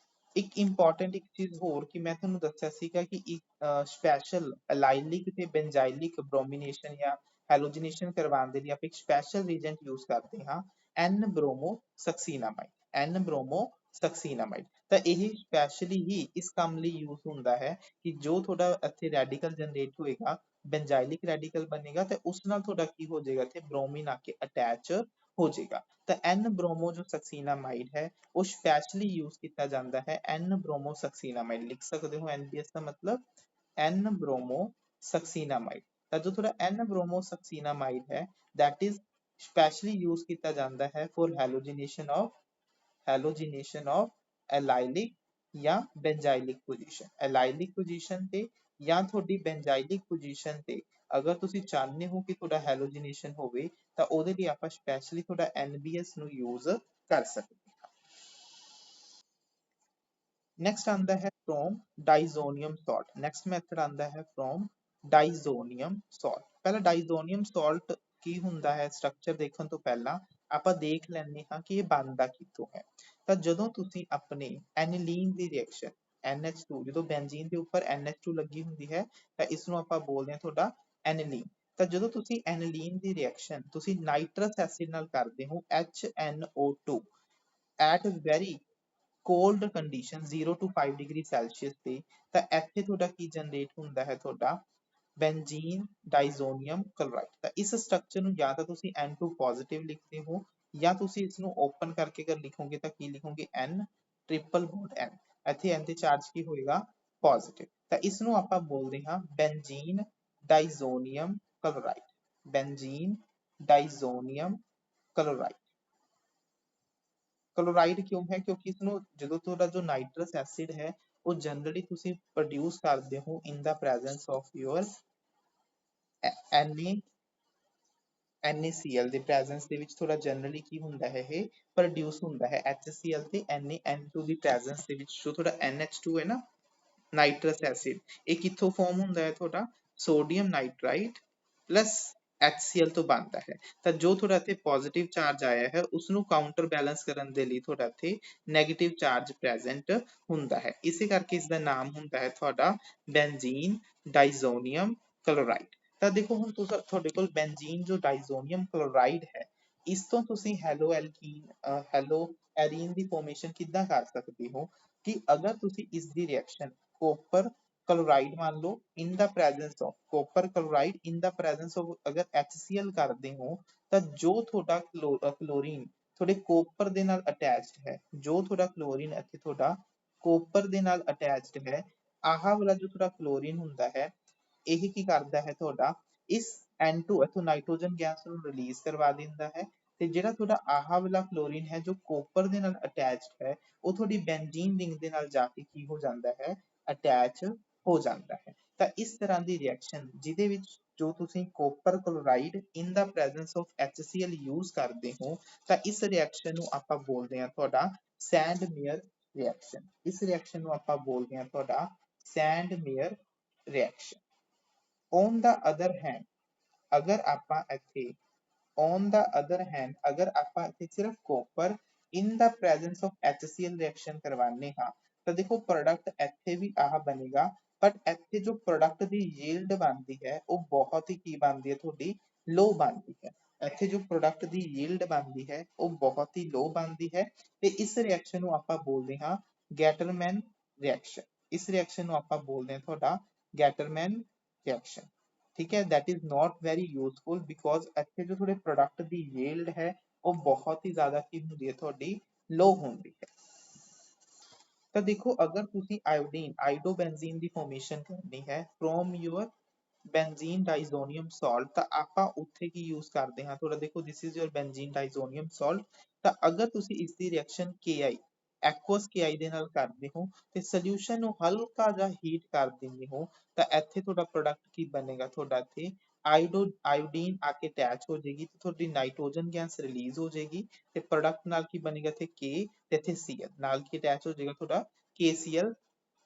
ਇੱਕ ਇੰਪੋਰਟੈਂਟ ਇੱਕ ਚੀਜ਼ ਹੋਰ ਕਿ ਮੈਂ ਤੁਹਾਨੂੰ ਦੱਸਿਆ ਸੀਗਾ ਕਿ ਇੱਕ ਸਪੈਸ਼ਲ ਅਲਾਈਲਿਕ ਤੇ ਬੈਂਜ਼ਾਈਲਿਕ ਬ੍ਰੋਮੀਨੇਸ਼ਨ ਜਾਂ ਹੈਲੋਜੀਨੇਸ਼ਨ ਕਰਵਾਉਣ ਦੇ ਲਈ ਆਪਾਂ ਇੱਕ ਸਪੈਸ਼ਲ ਰੀਜੈਂਟ ਯੂਜ਼ ਕਰਦੇ ਹਾਂ, ਐਨ ਬ੍ਰੋਮੋ ਸਕਸੀਨਾਮਾਈਡ। ਐਨ ਬ੍ਰੋਮੋ ਸਕਸੀਨਾਮਾਈਡ, ਤਾਂ ਇਹ ਸਪੈਸ਼ਲੀ ਹੀ ਇਸ ਕੰਮ ਲਈ ਯੂਜ਼ ਹੁੰਦਾ ਹੈ ਕਿ ਜੋ ਤੁਹਾਡਾ ਇੱਥੇ ਰੈਡੀਕਲ ਜਨਰੇਟ ਹੋਏਗਾ, ਬੈਂਜ਼ਾਈਲਿਕ ਰੈਡੀਕਲ ਬਣੇਗਾ, ਤੇ ਉਸ ਨਾਲ ਤੁਹਾਡਾ ਕੀ ਹੋ ਜਾਏਗਾ, ਇੱਥੇ ਬ੍ਰੋਮੀਨ ਆ ਕੇ ਅਟੈਚ ਹੋ ਜਾਏਗਾ। ਤਾਂ ਐਨ ਬ੍ਰੋਮੋ ਜੋ ਸਕਸੀਨਾਮਾਈਡ ਹੈ, ਉਹ ਸਪੈਸ਼ਲੀ ਯੂਜ਼ ਕੀਤਾ ਜਾਂਦਾ ਹੈ, ਐਨ ਬ੍ਰੋਮੋ ਸਕਸੀਨਾਮਾਈਡ ਲਿਖ ਸਕਦੇ ਹੋ, NBS ਦਾ ਮਤਲਬ ਐਨ ਬ੍ਰੋਮੋ ਸਕਸੀਨਾਮਾਈਡ। ਤਾਂ ਜੋ ਤੁਹਾਡਾ ਐਨ ਬ੍ਰੋਮੋ ਸਕਸੀਨਾਮਾਈਡ ਹੈ, that is ਸਪੈਸ਼ਲੀ ਯੂਜ਼ ਕੀਤਾ ਜਾਂਦਾ ਹੈ ਫॉर ਹੈਲੋਜੀਨੇਸ਼ਨ ਆਫ ਐਲਾਈਲਿਕ ਜਾਂ ਬੈਂਜ਼ਾਈਲਿਕ ਪੋਜੀਸ਼ਨ। ਐਲਾਈਲਿਕ ਪੋਜੀਸ਼ਨ ਤੇ ਜਾਂ ਤੁਹਾਡੀ ਬੈਂਜ਼ਾਈਲਿਕ ਪੋਜੀਸ਼ਨ ਤੇ ਅਗਰ ਤੁਸੀਂ ਚਾਹੁੰਦੇ ਹੋ ਕਿ ਤੁਹਾਡਾ ਹੈਲੋਜੀਨੇਸ਼ਨ ਹੋਵੇ, ਤਾਂ ਉਹਦੇ ਲਈ ਆਪਾਂ ਸਪੈਸ਼ਲੀ ਤੁਹਾਡਾ NBS ਨੂੰ ਯੂਜ਼ ਕਰ ਸਕਦੇ ਹਾਂ। ਨੈਕਸਟ ਆਂਦਾ ਹੈ ਫਰੋਮ ਡਾਈਜ਼ੋਨੀਅਮ ਸਾਲਟ। ਨੈਕਸਟ ਮੈਥਡ ਆਂਦਾ ਹੈ ਫਰੋਮ ਡਾਈਜ਼ੋਨੀਅਮ ਸਾਲਟ। ਪਹਿਲਾਂ ਡਾਈਜ਼ੋਨੀਅਮ ਸਾਲਟ ਕੀ ਹੁੰਦਾ ਹੈ, ਸਟਰਕਚਰ ਦੇਖਣ ਤੋਂ ਪਹਿਲਾਂ ਆਪਾਂ ਦੇਖ ਲੈਂਦੇ ਹਾਂ ਕਿ ਇਹ ਬਣਦਾ ਕਿੱਥੋਂ ਹੈ। ਤਾਂ ਜਦੋਂ ਤੁਸੀਂ ਆਪਣੇ ਐਨਿਲੀਨ ਦੀ ਰਿਐਕਸ਼ਨ NH2, ਜਦੋਂ ਬੈਂਜ਼ੀਨ ਦੇ ਉੱਪਰ NH2 ਲੱਗੀ ਹੁੰਦੀ ਹੈ, ਤਾਂ ਇਸ ਨੂੰ ਆਪਾਂ ਬੋਲਦੇ ਹਾਂ ਤੁਹਾਡਾ ਐਨਿਲੀਨ। ਤਾਂ ਜਦੋਂ ਤੁਸੀਂ ਐਨਿਲੀਨ ਦੀ ਰਿਐਕਸ਼ਨ ਤੁਸੀਂ ਨਾਈਟਰਸ ਐਸਿਡ ਨਾਲ ਕਰਦੇ ਹੋ, HNO2 at very cold condition 0 to 5 degree Celsius ਤੇ, ਤਾਂ ਇੱਥੇ ਤੁਹਾਡਾ ਕੀ ਜਨਰੇਟ ਹੁੰਦਾ ਹੈ, ਤੁਹਾਡਾ ਬੈਂਜ਼ੀਨ ਡਾਈਜ਼ੋਨੀਅਮ ਕਲੋਰਾਈਡ। ਤਾਂ ਇਸ ਸਟਰਕਚਰ ਨੂੰ ਜਾਂ ਤਾਂ ਤੁਸੀਂ N2 ਪੋਜ਼ਿਟਿਵ ਲਿਖਦੇ ਹੋ, ਜਾਂ ਤੁਸੀਂ ਇਸ ਨੂੰ ਓਪਨ ਕਰਕੇ ਅਗਰ ਲਿਖੋਗੇ ਤਾਂ ਕੀ ਲਿਖੋਗੇ, N ਟ੍ਰਿਪਲ ਬੌਂਡ N। ਇੱਥੇ N ਤੇ ਚਾਰਜ ਕੀ ਹੋਏਗਾ, ਪੋਜ਼ਿਟਿਵ। ਤਾਂ ਇਸ ਨੂੰ ਆਪਾਂ ਬੋਲਦੇ ਹਾਂ ਬੈਂਜ਼ੀਨ ਡਾਈਜ਼ੋਨੀਅਮ ਕਲੋਰਾਈਡ, ਬੈਂਜ਼ੀਨ ਡਾਈਜ਼ੋਨੀਅਮ ਕਲੋਰਾਈਡ। ਕਲੋਰਾਈਡ ਕਿਉਂ ਹੈ, ਕਿਉਂਕਿ ਇਸਨੂੰ ਜਦੋਂ ਤੁਹਾਡਾ ਜੋ ਨਾਈਟਰਸ ਐਸਿਡ ਹੈ, ਉਹ ਜਨਰਲੀ ਤੁਸੀਂ ਪ੍ਰੋਡਿਊਸ ਕਰਦੇ ਹੋ ਇਨ ਦਾ ਪ੍ਰੈਜ਼ੈਂਸ ਆਫ ਯੂਅਰ NaCl ਦੇ ਪ੍ਰੈਜ਼ੈਂਸ ਦੇ ਵਿੱਚ ਥੋੜਾ ਜਨਰਲੀ ਕੀ ਹੁੰਦਾ ਹੈ, ਇਹ ਪ੍ਰੋਡਿਊਸ ਹੁੰਦਾ ਹੈ HCl ਤੇ NaN2 ਦੀ ਪ੍ਰੈਜ਼ੈਂਸ ਦੇ ਵਿੱਚ। ਜੋ ਤੁਹਾਡਾ NH2 ਹੈ ਨਾ, ਨਾਈਟਰਸ ਐਸਿਡ, ਇਹ ਕਿੱਥੋਂ ਫਾਰਮ ਹੁੰਦਾ ਹੈ, ਤੁਹਾਡਾ ਸੋਡੀਅਮ ਨਾਈਟ੍ਰਾਈਟ ਪਲੱਸ HCl ਤੋਂ ਬਣਦਾ ਹੈ। ਤਾਂ ਜੋ ਤੁਹਾਡਾ ਇੱਥੇ ਪੋਜ਼ਿਟਿਵ ਚਾਰਜ ਆਇਆ ਹੈ, ਉਸ ਨੂੰ ਕਾਊਂਟਰ ਬੈਲੈਂਸ ਕਰਨ ਦੇ ਲਈ ਤੁਹਾਡਾ ਇੱਥੇ ਨੈਗੇਟਿਵ ਚਾਰਜ ਪ੍ਰੈਜ਼ੈਂਟ ਹੁੰਦਾ ਹੈ। ਇਸੇ ਕਰਕੇ ਇਸ ਦਾ ਨਾਮ ਹੁੰਦਾ ਹੈ ਤੁਹਾਡਾ ਬੈਂਜ਼ੀਨ ਡਾਈਜ਼ੋਨੀਅਮ ਕਲੋਰਾਈਡ। ਤਾਂ ਦੇਖੋ ਹੁਣ ਤੁਸੀਂ, ਤੁਹਾਡੇ ਕੋਲ ਬੈਂਜ਼ੀਨ ਜੋ ਡਾਈਜ਼ੋਨੀਅਮ ਕਲੋਰਾਈਡ ਹੈ, ਇਸ ਤੋਂ ਤੁਸੀਂ ਹੈਲੋ ਐਰੀਨ ਦੀ ਫਾਰਮੇਸ਼ਨ ਕਿੱਦਾਂ ਕਰ ਸਕਦੇ ਹੋ, ਕਿ ਅਗਰ ਤੁਸੀਂ ਇਸ ਦੀ ਰਿਐਕਸ਼ਨ ਕੋਪਰ क्लोराइड मान लो in the presence of copper chloride in the presence of अगर HCl करते हो ਤਾਂ ਜੋ ਤੁਹਾਡਾ ਕਲੋਰੀਨ ਤੁਹਾਡੇ ਕੋਪਰ ਦੇ ਨਾਲ ਅਟੈਚਡ ਹੈ, ਜੋ ਤੁਹਾਡਾ ਕਲੋਰੀਨ ਇੱਥੇ ਤੁਹਾਡਾ ਕੋਪਰ ਦੇ ਨਾਲ ਅਟੈਚਡ ਹੈ, ਆਹ ਵਾਲਾ ਜੋ ਤੁਹਾਡਾ ਕਲੋਰੀਨ ਹੁੰਦਾ ਹੈ ਇਹ ਕੀ ਕਰਦਾ ਹੈ ਤੁਹਾਡਾ ਇਸ N2 ਇਥੋਂ ਨਾਈਟ੍ਰੋਜਨ ਗੈਸ ਨੂੰ ਰਿਲੀਜ਼ ਕਰਵਾ ਦਿੰਦਾ ਹੈ ਤੇ ਜਿਹੜਾ ਤੁਹਾਡਾ ਆਹ ਵਾਲਾ ਕਲੋਰੀਨ ਹੈ ਜੋ ਕੋਪਰ ਦੇ ਨਾਲ ਅਟੈਚਡ ਹੈ ਉਹ ਤੁਹਾਡੀ ਬੈਂਜ਼ੀਨ ਰਿੰਗ ਦੇ ਨਾਲ ਜਾ ਕੇ ਕੀ ਹੋ ਜਾਂਦਾ ਹੈ ਅਟੈਚ ਹੋ ਜਾਂਦਾ ਹੈ। ਤਾਂ ਇਸ ਤਰ੍ਹਾਂ ਦੀ ਰਿਐਕਸ਼ਨ ਜਿਹਦੇ ਵਿੱਚ ਜੋ ਤੁਸੀਂ copper chloride in the presence of HCl use ਕਰਦੇ ਹੋ ਤਾਂ ਇਸ ਰਿਐਕਸ਼ਨ ਨੂੰ ਆਪਾਂ ਬੋਲਦੇ ਹਾਂ ਤੁਹਾਡਾ ਸੈਂਡਮੇਅਰ ਰਿਐਕਸ਼ਨ। ਇਸ ਰਿਐਕਸ਼ਨ ਨੂੰ ਆਪਾਂ ਬੋਲਦੇ ਹਾਂ ਤੁਹਾਡਾ Sandmeyer reaction. On the other hand ਅਗਰ ਆਪਾਂ ਇੱਥੇ on the other hand अगर ਆਪਾਂ ਇੱਥੇ ਸਿਰਫ copper in the presence of HCl reaction ਕਰਵਾਨੇ ਹਾਂ ਤਾਂ ਦੇਖੋ ਪ੍ਰੋਡਕਟ ਇੱਥੇ ਵੀ ਆਹ ਬਣੇਗਾ ਬਟ ਇੱਥੇ ਜੋ ਪ੍ਰੋਡਕਟ ਦੀ ਯੀਲਡ ਬਣਦੀ ਹੈ ਉਹ ਬਹੁਤ ਹੀ ਕੀ ਬਣਦੀ ਹੈ ਤੁਹਾਡੀ ਲੋ ਬਣਦੀ ਹੈ। ਇੱਥੇ ਜੋ ਪ੍ਰੋਡਕਟ ਦੀ ਯੀਲਡ ਬਣਦੀ ਹੈ ਉਹ ਬਹੁਤ ਹੀ ਲੋ ਬਣਦੀ ਹੈ ਤੇ ਇਸ ਰਿਐਕਸ਼ਨ ਨੂੰ ਆਪਾਂ ਬੋਲਦੇ ਹਾਂ ਗੈਟਰਮੈਨ ਰਿਐਕਸ਼ਨ। ਇਸ ਰਿਐਕਸ਼ਨ ਨੂੰ ਆਪਾਂ ਬੋਲਦੇ ਹਾਂ ਤੁਹਾਡਾ ਗੈਟਰਮੈਨ ਰਿਐਕਸ਼ਨ। ठीक है that is not very useful because ਇੱਥੇ ਜੋ ਤੁਹਾਡੇ ਪ੍ਰੋਡਕਟ ਦੀ ਯੀਲਡ ਹੈ ਉਹ ਬਹੁਤ ਹੀ ਜ਼ਿਆਦਾ ਕੀ ਹੁੰਦੀ ਹੈ ਤੁਹਾਡੀ ਲੋ ਹੁੰਦੀ ਹੈ। ਤਾਂ ਦੇਖੋ ਅਗਰ ਤੁਸੀਂ ਆਇਓਡੋਬੈਂਜ਼ੀਨ ਦੀ ਫਾਰਮੇਸ਼ਨ ਕਰਨੀ ਹੈ ਫਰੋਮ ਯੂਅਰ ਬੈਂਜ਼ੀਨ ਡਾਈਜ਼ੋਨੀਅਮ ਸਾਲਟ ਤਾਂ ਆਪਾਂ ਉੱਥੇ ਕੀ ਯੂਜ਼ ਕਰਦੇ ਹਾਂ ਥੋੜਾ ਦੇਖੋ ਦਿਸ ਇਜ਼ ਯੂਰ ਬੈਂਜ਼ੀਨ ਡਾਈਜ਼ੋਨੀਅਮ ਸਾਲਟ ਤਾਂ ਅਗਰ ਤੁਸੀਂ ਇਸ ਦੀ ਰਿਐਕਸ਼ਨ KI ਐਕੁਅਸ KI ਦੇ ਨਾਲ ਕਰਦੇ ਹੋ ਤੇ ਸੋਲੂਸ਼ਨ ਨੂੰ ਹਲਕਾ ਜਿਹਾ ਹੀਟ ਕਰ ਦਿੰਦੇ ਹੋ ਤਾਂ ਇੱਥੇ ਤੁਹਾਡਾ ਪ੍ਰੋਡਕਟ ਕੀ ਬਣੇਗਾ ਤੁਹਾਡਾ ਇੱਥੇ ਆਇਓਡੀਨ ਆ ਕੇ ਅਟੈਚ ਹੋ ਜਾਏਗੀ ਤੇ ਤੁਹਾਡੀ ਨਾਈਟ੍ਰੋਜਨ ਗੈਸ ਰਿਲੀਜ਼ ਹੋ ਜਾਏਗੀ ਤੇ ਪ੍ਰੋਡਕਟ ਨਾਲ ਕੀ ਬਣੇਗਾ ਇੱਥੇ K ਤੇ ਇੱਥੇ Cl ਨਾਲ ਕੀ ਅਟੈਚ ਹੋ ਜਾਏਗਾ ਤੁਹਾਡਾ KCl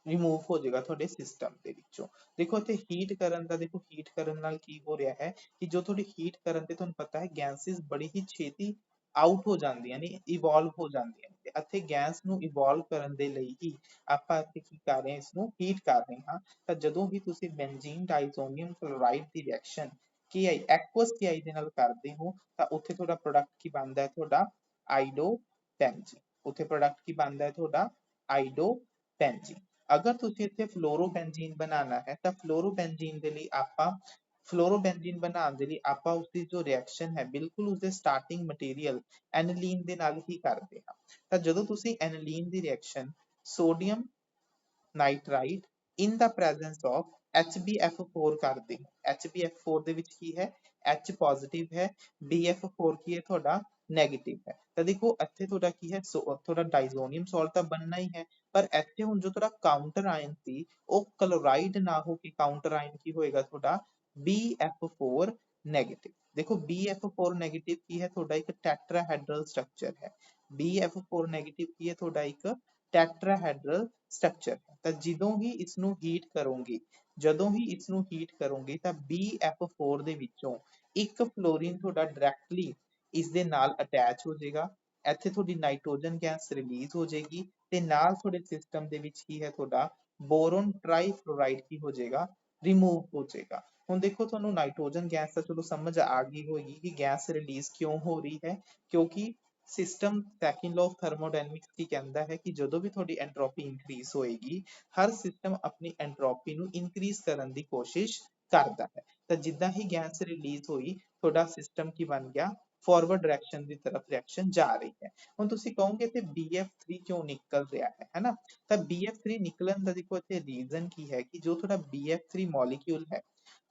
ਰਿਮੂਵ ਹੋ ਜਾਏਗਾ ਤੁਹਾਡੇ ਸਿਸਟਮ ਦੇ ਵਿੱਚੋਂ। ਦੇਖੋ ਇੱਥੇ ਹੀਟ ਕਰਨ ਦਾ ਦੇਖੋ ਹੀਟ ਕਰਨ ਨਾਲ ਕੀ ਹੋ ਰਿਹਾ ਹੈ ਕਿ ਜੋ ਤੁਹਾਡੀ ਹੀਟ ਕਰਨ ਤੇ ਤੁਹਾਨੂੰ ਪਤਾ ਹੈ ਗੈਸਿਸ ਬੜੀ ਹੀ ਛੇਤੀ ਆਊਟ ਹੋ ਜਾਂਦੀਆਂ ਨੇ ਇਵੋਲਵ ਹੋ ਜਾਂਦੀਆਂ ਨੇ ਤੇ ਇੱਥੇ ਗੈਸ ਨੂੰ ਇਵੋਲਵ ਕਰਨ ਦੇ ਲਈ ਹੀ ਆਪਾਂ ਇੱਥੇ ਕੀ ਕਰ ਰਹੇ ਹਾਂ ਇਸ ਨੂੰ ਹੀਟ ਕਰ ਰਹੇ ਹਾਂ। ਤਾਂ ਜਦੋਂ ਵੀ ਤੁਸੀਂ ਬੈਂਜ਼ੀਨ ਡਾਈਜ਼ੋਨੀਅਮ ਕਲੋਰਾਈਡ ਦੀ ਰਿਐਕਸ਼ਨ KI ਐਕੁਅਸ KI ਦੇ ਨਾਲ ਕਰਦੇ ਹੋ ਤਾਂ ਉੱਥੇ ਤੁਹਾਡਾ ਪ੍ਰੋਡਕਟ ਕੀ ਬਣਦਾ ਹੈ ਤੁਹਾਡਾ ਆਈਡੋਬੈਂਜ਼ੀਨ। ਉੱਥੇ ਪ੍ਰੋਡਕਟ ਕੀ ਬਣਦਾ ਹੈ ਤੁਹਾਡਾ ਆਈਡੋਬੈਂਜ਼ੀਨ। ਅਗਰ ਤੁਸੀਂ ਇੱਥੇ ਫਲੋਰੋਬੈਂਜ਼ੀਨ ਬਣਾਉਣਾ ਹੈ ਤਾਂ ਫਲੋਰੋਬੈਂਜ਼ੀਨ ਦੇ ਲਈ ਆਪਾਂ ਫਲੋਰੋਬੈਂਜ਼ੀਨ ਬਣਾਉਣ ਦੇ ਲਈ ਆਪਾਂ ਉਸਦੀ ਜੋ ਰਿਐਕਸ਼ਨ ਹੈ ਬਿਲਕੁਲ ਉਸਦੇ ਸਟਾਰਟਿੰਗ ਮਟੀਰੀਅਲ ਐਨਲੀਨ ਦੇ ਨਾਲ ਹੀ ਕਰਦੇ ਹਾਂ। ਤਾਂ ਜਦੋਂ ਤੁਸੀਂ ਐਨਲੀਨ ਦੀ reaction sodium nitrite in the presence of HbF4 ਕਰਦੇ ਹੋ HbF4 ਦੇ ਵਿੱਚ ਕੀ ਹੈ H ਪੋਜ਼ਿਟਿਵ ਹੈ BF4 ਕੀ ਹੈ ਤੁਹਾਡਾ ਨੈਗੇਟਿਵ ਹੈ। ਤਾਂ ਦੇਖੋ ਇੱਥੇ ਤੁਹਾਡਾ ਕੀ ਹੈ ਤੁਹਾਡਾ ਡਾਈਜ਼ੋਨੀਅਮ ਸਾਲਟ ਤਾਂ ਬਣਨਾ ਹੀ ਹੈ ਪਰ ਇੱਥੇ ਹੁਣ ਜੋ ਤੁਹਾਡਾ ਕਾਊਂਟਰ ਆਇਨ ਸੀ ਉਹ ਕਲੋਰਾਈਡ ਨਾ ਹੋ ਕੇ ਕਾਊਂਟਰ ਆਇਨ ਕੀ ਹੋਏਗਾ ਤੁਹਾਡਾ BF4 ਨੈਗੇਟਿਵ। ਦੇਖੋ BF4 ਨੈਗੇਟਿਵ ਕੀ ਹੈ ਤੁਹਾਡਾ ਇੱਕ ਟੈਟਰਾਹੈਡਰਲ ਸਟਰਕਚਰ ਹੈ। BF4 ਨੈਗੇਟਿਵ ਕੀ ਹੈ ਤੁਹਾਡਾ ਇੱਕ ਟੈਟਰਾਹੈਡਰਲ ਸਟਰਕਚਰ ਹੈ। ਤਾਂ ਜਦੋਂ ਹੀ ਇਸ ਨੂੰ ਹੀਟ ਕਰੋਗੇ ਜਦੋਂ ਹੀ ਇਸ ਨੂੰ ਹੀਟ ਕਰੋਗੇ ਤਾਂ BF4 ਦੇ ਵਿੱਚੋਂ ਇੱਕ ਫਲੋਰੀਨ ਤੁਹਾਡਾ ਡਾਇਰੈਕਟਲੀ ਇਸ ਦੇ ਨਾਲ ਅਟੈਚ ਹੋ ਜਾਏਗਾ ਇੱਥੇ ਤੁਹਾਡੀ ਨਾਈਟ੍ਰੋਜਨ ਗੈਸ ਰਿਲੀਜ਼ ਹੋ ਜਾਏਗੀ ਤੇ ਨਾਲ ਤੁਹਾਡੇ ਸਿਸਟਮ ਦੇ ਵਿੱਚ ਕੀ ਹੈ ਤੁਹਾਡਾ ਬੋਰੋਨ ਟ੍ਰਾਈਫਲੋਰਾਈਡ ਕੀ ਹੋ ਜਾਏਗਾ ਰਿਮੂਵ ਹੋ ਜਾਏਗਾ। ਹੁਣ ਦੇਖੋ ਤੁਹਾਨੂੰ ਨਾਈਟ੍ਰੋਜਨ ਗੈਸ ਤਾਂ ਚਲੋ ਸਮਝ ਆ ਗਈ ਹੋਏਗੀ ਕਿ ਗੈਸ ਰਿਲੀਜ਼ ਕਿਉਂ ਹੋ ਰਹੀ ਹੈ ਕਿਉਂਕਿ system second law of thermodynamics ਕੀ ਕਹਿੰਦਾ ਹੈ ਕਿ ਜਦੋਂ ਵੀ ਤੁਹਾਡੀ ਐਂਟਰੋਪੀ ਇਨਕਰੀਜ਼ ਹੋਏਗੀ ਹਰ ਸਿਸਟਮ ਆਪਣੀ ਐਂਟਰੋਪੀ ਨੂੰ ਇਨਕਰੀਜ਼ ਕਰਨ ਦੀ ਕੋਸ਼ਿਸ਼ ਕਰਦਾ ਹੈ। ਤਾਂ ਜਿੱਦਾਂ ਹੀ ਗੈਸ ਰਿਲੀਜ਼ ਹੋਈ ਤੁਹਾਡਾ ਸਿਸਟਮ ਕੀ ਬਣ ਗਿਆ ਫਾਰਵਰਡ ਡਾਇਰੈਕਸ਼ਨ ਦੀ ਤਰਫ ਰਿਐਕਸ਼ਨ ਜਾ ਰਹੀ ਹੈ। ਹੁਣ ਤੁਸੀਂ ਕਹੋਗੇ ਤੇ BF3 ਕਿਉਂ ਨਿਕਲ ਰਿਹਾ ਹੈ ਹੈਨਾ ਤਾਂ BF3 ਨਿਕਲਣ ਦਾ ਦੇਖੋ ਇੱਥੇ ਰੀਜ਼ਨ ਕੀ ਹੈ ਕਿ ਜੋ ਤੁਹਾਡਾ BF3 ਮੋਲੀਕਿਊਲ ਹੈ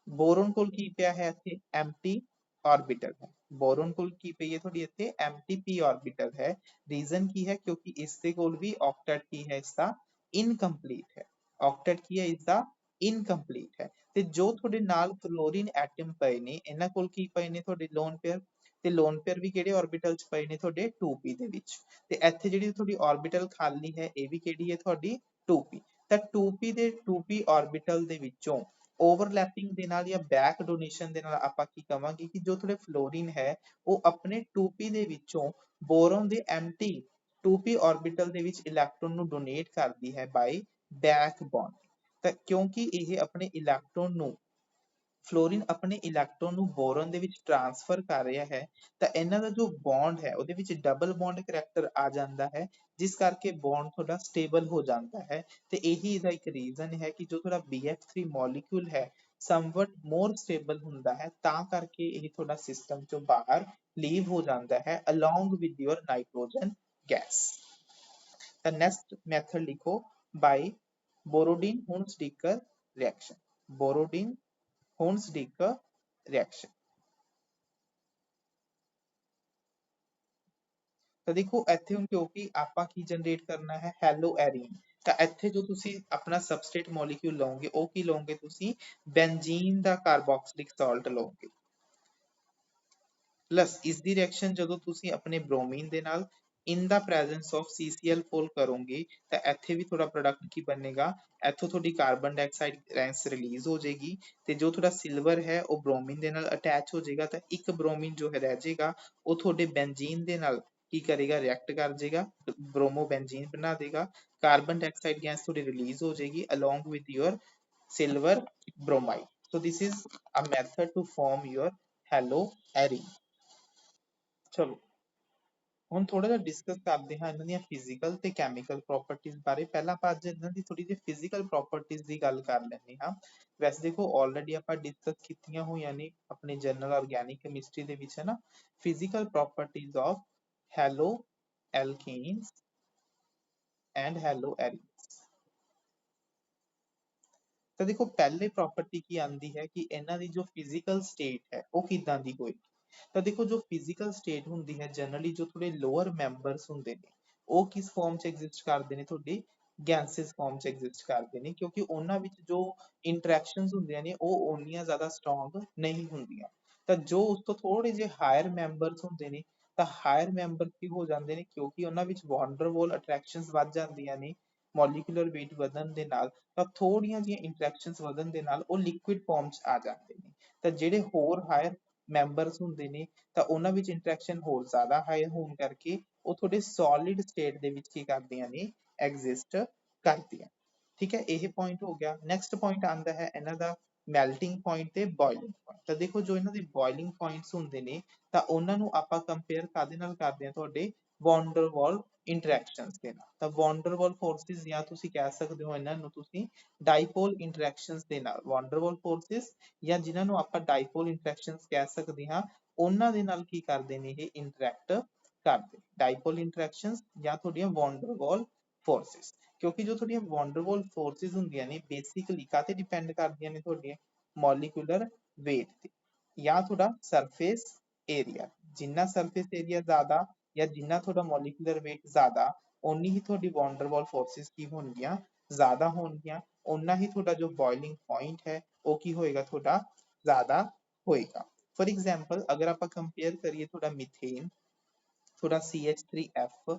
ਬੋਰੋਨ ਕੋਲ ਕੀ ਪਿਆ ਹੈ ਇੱਥੇ ਐਮਟੀ ਆਰਬਿਟਲ ਹੈ ਬੋਰੋਨ ਕੋਲ ਕੀ ਪਈ ਹੈ ਤੁਹਾਡੀ ਇੱਥੇ ਐਮਟੀ ਆਰਬਿਟਲ ਹੈ। ਰੀਜ਼ਨ ਕੀ ਹੈ ਕਿਉਂਕਿ ਇਸ ਦੇ ਕੋਲ ਵੀ ਆਕਟੇਟ ਕੀ ਹੈ ਇਸਦਾ ਇਨਕੰਪਲੀਟ ਹੈ ਆਕਟੇਟ ਕੀ ਹੈ ਇਸਦਾ ਇਨਕੰਪਲੀਟ ਹੈ ਤੇ ਜੋ ਤੁਹਾਡੇ ਨਾਲ ਕਲੋਰੀਨ ਐਟਮ ਪਏ ਨੇ ਇਹਨਾਂ ਕੋਲ ਕੀ ਪਏ ਨੇ ਤੁਹਾਡੇ ਲੋਨ ਪੇਅਰ ਤੇ ਲੋਨ ਪੇਅਰ ਵੀ ਕਿਹੜੇ ਆਰਬਿਟਲ ਚ ਪਏ ਨੇ ਤੁਹਾਡੇ 2p ਦੇ ਵਿੱਚ ਤੇ ਇੱਥੇ ਜਿਹੜੀ ਤੁਹਾਡੀ ਆਰਬਿਟਲ ਖਾਲੀ ਹੈ ਇਹ ਵੀ ਕਿਹੜੀ ਹੈ ਤੁਹਾਡੀ 2p। ਤਾਂ 2p ਦੇ 2p ਆਰਬਿਟਲ ਦੇ ਵਿੱਚੋਂ ਓਵਰਲੈਪਿੰਗ ਦੇ ਨਾਲ ਜਾਂ ਬੈਕ ਡੋਨੇਸ਼ਨ ਦੇ ਨਾਲ ਆਪਾਂ ਕੀ ਕਵਾਂਗੇ ਕਿ ਜੋ ਤੁਹਾਡੇ ਫਲੋਰੀਨ ਹੈ ਉਹ ਆਪਣੇ 2p ਦੇ ਵਿੱਚੋਂ ਬੋਰੋਨ ਦੇ ਐਮਟੀ 2p ਆਰਬਿਟਲ ਦੇ ਵਿੱਚ ਇਲੈਕਟ੍ਰੋਨ ਨੂੰ ਡੋਨੇਟ ਕਰਦੀ ਹੈ ਬਾਈ ਬੈਕ ਬੌਂਡ। ਤਾਂ ਕਿਉਂਕਿ ਇਹ ਆਪਣੇ ਇਲੈਕਟ੍ਰੋਨ ਨੂੰ ਫਲੋਰੀਨ ਆਪਣੇ ਇਲੈਕਟ੍ਰੋਨ ਨੂੰ ਬੋਰਨ ਦੇ ਵਿੱਚ ਟ੍ਰਾਂਸਫਰ ਕਰ ਰਿਹਾ ਹੈ ਤਾਂ ਇਹਨਾਂ ਦਾ ਜੋ ਬੌਂਡ ਹੈ ਉਹਦੇ ਵਿੱਚ ਡਬਲ ਬੌਂਡ ਕਰੈਕਟਰ ਆ ਜਾਂਦਾ ਹੈ, ਜਿਸ ਕਰਕੇ ਬੌਂਡ ਤੁਹਾਡਾ ਸਟੇਬਲ ਹੋ ਜਾਂਦਾ ਹੈ। ਤੇ ਇਹੀ ਇਹਦਾ ਇੱਕ ਰੀਜ਼ਨ ਹੈ ਕਿ ਜੋ ਤੁਹਾਡਾ BF3 ਮੋਲੀਕਿਊਲ ਹੈ ਸਮਵਟ ਮੋਰ ਸਟੇਬਲ ਹੁੰਦਾ ਹੈ, ਤਾਂ ਕਰਕੇ ਇਹ ਤੁਹਾਡਾ ਸਿਸਟਮ ਚੋਂ ਬਾਹਰ ਲੀਵ ਹੋ ਜਾਂਦਾ ਹੈ along with your nitrogen gas. ਤਾਂ ਨੈਕਸਟ ਮੈਥਡ ਲਿਖੋ, ਬਾਈ ਬੋਰੋਡੀਨ ਹੁਨਸਟੀਕਰ ਰਿਐਕਸ਼ਨ। ਬੋਰੋਡੀਨ ਹੁਨਸਟੀਕਰ ਰਿਐਕਸ਼ਨ। ਤਾਂ ਦੇਖੋ ਇੱਥੇ ਹੁਣ ਕਿਉਂਕਿ ਆਪਾਂ ਕੀ ਜਨਰੇਟ ਕਰਨਾ ਹੈ, ਹੈਲੋ ਐਰੀਨ, ਤਾਂ ਇੱਥੇ ਜੋ ਤੁਸੀਂ ਆਪਣਾ ਸਬਸਟ੍ਰੇਟ ਮੋਲੀਕਿਊਲ ਲਓਗੇ ਉਹ ਕੀ ਲਓਗੇ, ਤੁਸੀਂ ਬੈਂਜ਼ੀਨ ਦਾ ਕਾਰਬੋਕਸਿਲਿਕ ਸਾਲਟ ਲਓਗੇ। ਪਲੱਸ ਇਸ ਦੀ ਰਿਐਕਸ਼ਨ ਜਦੋਂ ਤੁਸੀਂ ਆਪਣੇ ਬ੍ਰੋਮੀਨ ਦੇ ਨਾਲ ਇਨ ਦਾ ਪ੍ਰੈਜ਼ੈਂਸ ਆਫ CCl4 ਕਰੋਗੇ ਤਾਂ ਇੱਥੇ ਵੀ ਤੁਹਾਡਾ ਪ੍ਰੋਡਕਟ ਕੀ ਬਣੇਗਾ, ਇੱਥੋਂ ਤੁਹਾਡੀ ਕਾਰਬਨ ਡਾਈਆਕਸਾਈਡ ਗੈਸ ਰਿਲੀਜ਼ ਹੋ ਜਾਏਗੀ ਤੇ ਜੋ ਤੁਹਾਡਾ ਸਿਲਵਰ ਹੈ ਉਹ ਬ੍ਰੋਮੀਨ ਦੇ ਨਾਲ ਅਟੈਚ ਹੋ ਜਾਏਗਾ ਤਾਂ ਇੱਕ ਬ੍ਰੋਮੀਨ ਜੋ ਹੈ ਰਹਿ ਜਾਏਗਾ, ਉਹ ਤੁਹਾਡੇ ਬੈਂਜ਼ੀਨ ਦੇ ਨਾਲ ਕੀ ਕਰੇਗਾ, ਰਿਐਕਟ ਕਰ ਜਾਏਗਾ, ਬ੍ਰੋਮੋ ਬੈਂਜ਼ੀਨ ਬਣਾ ਦੇਗਾ, ਕਾਰਬਨ ਡਾਈਆਕਸਾਈਡ ਗੈਸ ਤੁਹਾਡੀ ਰਿਲੀਜ਼ ਹੋ ਜਾਏਗੀ along with your silver bromide. So this is a method to form your haloarine. ਚਲੋ ਹੁਣ ਥੋੜਾ ਜਿਹਾ ਡਿਸਕਸ ਕਰਦੇ ਹਾਂ ਇਹਨਾਂ ਦੀਆਂ ਫਿਜ਼ੀਕਲ ਤੇ ਕੈਮੀਕਲ ਪ੍ਰੋਪਰਟੀਜ਼ ਬਾਰੇ। ਪਹਿਲਾਂ ਆਪਾਂ ਅੱਜ ਇਹਨਾਂ ਦੀ ਥੋੜੀ ਜਿਹੀ ਫਿਜ਼ੀਕਲ ਪ੍ਰੋਪਰਟੀਜ਼ ਦੀ ਗੱਲ ਕਰ ਲੈਂਦੇ ਹਾਂ। ਵੈਸੇ ਦੇਖੋ ਆਲਰੇਡੀ ਆਪਾਂ ਡਿਸਕਸ ਕੀਤੀਆਂ ਹੋਈਆਂ ਨੇ ਆਪਣੇ ਜਨਰਲ ਆਰਗੈਨਿਕ ਕੈਮਿਸਟਰੀ ਦੇ ਵਿੱਚ, ਹੈ ਨਾ, physical properties of haloalkanes and haloarenes. ਤਾਂ ਦੇਖੋ ਪਹਿਲੇ ਪ੍ਰੋਪਰਟੀ ਕੀ ਆਂਦੀ ਹੈ ਕਿ ਇਹਨਾਂ ਦੀ ਜੋ ਫਿਜ਼ੀਕਲ ਸਟੇਟ ਹੈ ਉਹ ਕਿਦਾਂ ਦੀ ਹੋਏਗੀ। ਤਾਂ ਦੇਖੋ ਜੋ ਫਿਜ਼ੀਕਲ ਸਟੇਟ ਹੁੰਦੀ ਹੈ ਜਨਰਲੀ ਜੋ ਥੋੜੇ ਲੋਅਰ ਮੈਂਬਰਸ ਹੁੰਦੇ ਨੇ ਉਹ ਕਿਸ ਫਾਰਮ 'ਚ ਐਗਜ਼ਿਸਟ ਕਰਦੇ ਨੇ, ਤੁਹਾਡੀ ਗੈਸਿਸ ਫਾਰਮ 'ਚ ਐਗਜ਼ਿਸਟ ਕਰਦੇ ਨੇ, ਕਿਉਂਕਿ ਉਹਨਾਂ ਵਿੱਚ ਜੋ ਇੰਟਰੈਕਸ਼ਨਸ ਹੁੰਦੀਆਂ ਨੇ ਉਹ ਓਨੀਆਂ ਜ਼ਿਆਦਾ ਸਟਰੋਂਗ ਨਹੀਂ ਹੁੰਦੀਆਂ। ਤਾਂ ਜੋ ਉਸ ਤੋਂ ਥੋੜੇ ਜਿਹੇ ਹਾਇਰ ਮੈਂਬਰਸ ਹੁੰਦੇ ਨੇ ਤਾਂ ਹਾਇਰ ਮੈਂਬਰ ਕੀ ਹੋ ਜਾਂਦੇ ਨੇ, ਕਿਉਂਕਿ ਉਹਨਾਂ ਵਿੱਚ ਵਾਂਡਰਵੋਲ ਅਟਰੈਕਸ਼ਨਸ ਵੱਧ ਜਾਂਦੀਆਂ ਨੇ ਮੋਲੀਕੂਲਰ weight ਵਧਣ ਦੇ ਨਾਲ, ਤਾਂ ਥੋੜੀਆਂ ਜਿਹੀਆਂ ਇੰਟਰੈਕਸ਼ਨਸ ਵਧਣ ਦੇ ਨਾਲ ਉਹ ਲਿਕੁਇਡ ਫਾਰਮ 'ਚ ਆ ਜਾਂਦੇ ਨੇ। ਤਾਂ ਜਿਹੜੇ ਹੋਰ ਹਾਇਰ ਮੈਂਬਰਸ ਹੁੰਦੇ ਨੇ ਤਾਂ ਉਹਨਾਂ ਵਿੱਚ ਇੰਟਰੈਕਸ਼ਨ ਹੋਰ ਜ਼ਿਆਦਾ ਹਾਇਰ ਹੋਣ ਕਰਕੇ ਉਹ ਤੁਹਾਡੇ ਸੋਲਿਡ ਸਟੇਟ ਦੇ ਵਿੱਚ ਕੀ ਕਰਦੀਆਂ ਨੇ, ਐਗਜ਼ਿਸਟ ਕਰਦੀਆਂ। ਠੀਕ ਹੈ, ਇਹ ਪੁਆਇੰਟ ਹੋ ਗਿਆ। ਨੈਕਸਟ ਪੁਆਇੰਟ ਆਂਦਾ ਹੈ ਇਹਨਾਂ ਦਾ ਮੈਲਟਿੰਗ ਪੁਆਇੰਟ ਤੇ ਬੋਇਲਿੰਗ ਪੁਆਇੰਟ। ਤਾਂ ਦੇਖੋ ਜੋ ਇਹਨਾਂ ਦੇ ਬੋਇਲਿੰਗ ਪੁਆਇੰਟਸ ਹੁੰਦੇ ਨੇ ਤਾਂ ਉਹਨਾਂ ਨੂੰ ਆਪਾਂ ਕੰਪੇਅਰ ਕਾਹਦੇ ਨਾਲ ਕਰਦੇ ਹਾਂ, ਤੁਹਾਡੇ ਵੌਨ ਡਰ ਵਾਲ ਇੰਟਰੈਕਸ਼ਨਸ ਦੇ ਨਾਲ। ਤਾਂ ਵੌਨ ਡਰ ਵਾਲ ਫੋਰਸਿਸ ਜਾਂ ਤੁਸੀਂ ਕਹਿ ਸਕਦੇ ਹੋ ਇਹਨਾਂ ਨੂੰ ਤੁਸੀਂ ਡਾਈਪੋਲ ਇੰਟਰੈਕਸ਼ਨਸ ਦੇ ਨਾਲ, ਵੌਨ ਡਰ ਵਾਲ ਫੋਰਸਿਸ ਜਾਂ ਜਿਨ੍ਹਾਂ ਨੂੰ ਆਪਾਂ ਡਾਈਪੋਲ ਇੰਟਰੈਕਸ਼ਨਸ ਕਹਿ ਸਕਦੇ ਹਾਂ, ਉਹਨਾਂ ਦੇ ਨਾਲ ਕੀ ਕਰਦੇ ਨੇ, ਇਹ ਇੰਟਰੈਕਟ ਕਰਦੇ। ਡਾਈਪੋਲ ਇੰਟਰੈਕਸ਼ਨਸ ਜਾਂ ਤੁਹਾਡੀਆਂ ਵੌਨ ਡਰ ਵਾਲ ਫੋਰਸਿਸ, ਕਿਉਂਕਿ ਜੋ ਤੁਹਾਡੀਆਂ ਵੌਨ ਡਰ ਵਾਲ ਫੋਰਸਿਸ ਹੁੰਦੀਆਂ ਨੇ ਬੇਸਿਕਲੀ ਕਾਹਤੇ ਡਿਪੈਂਡ ਕਰਦੀਆਂ ਨੇ, ਤੁਹਾਡੀਆਂ ਮੋਲੀਕੂਲਰ weight ਤੇ ਜਾਂ ਤੁਹਾਡਾ ਸਰਫੇਸ ਏਰੀਆ। ਜਿੰਨਾ ਸਰਫੇਸ ਏਰੀਆ ਜ਼ਿਆਦਾ ਜਾਂ ਜਿੰਨਾ ਤੁਹਾਡਾ ਮੋਲੀਕੂਲਰ weight ਜ਼ਿਆਦਾ, ਓਨੀ ਹੀ ਤੁਹਾਡੀ ਵੌਨ ਡਰ ਵਾਲ ਫੋਰਸਿਸ ਕੀ ਹੋਣਗੀਆਂ, ਜ਼ਿਆਦਾ ਹੋਣਗੀਆਂ, ਓਨਾ ਹੀ ਤੁਹਾਡਾ ਜੋ ਬੋਇਲਿੰਗ ਪੁਆਇੰਟ ਹੈ ਉਹ ਕੀ ਹੋਏਗਾ, ਤੁਹਾਡਾ ਜ਼ਿਆਦਾ ਹੋਏਗਾ। ਫॉर एग्जांपल ਅਗਰ ਆਪਾਂ ਕੰਪੇਅਰ ਕਰੀਏ ਤੁਹਾਡਾ ਮੀਥੇਨ, थोड़ा CH3F,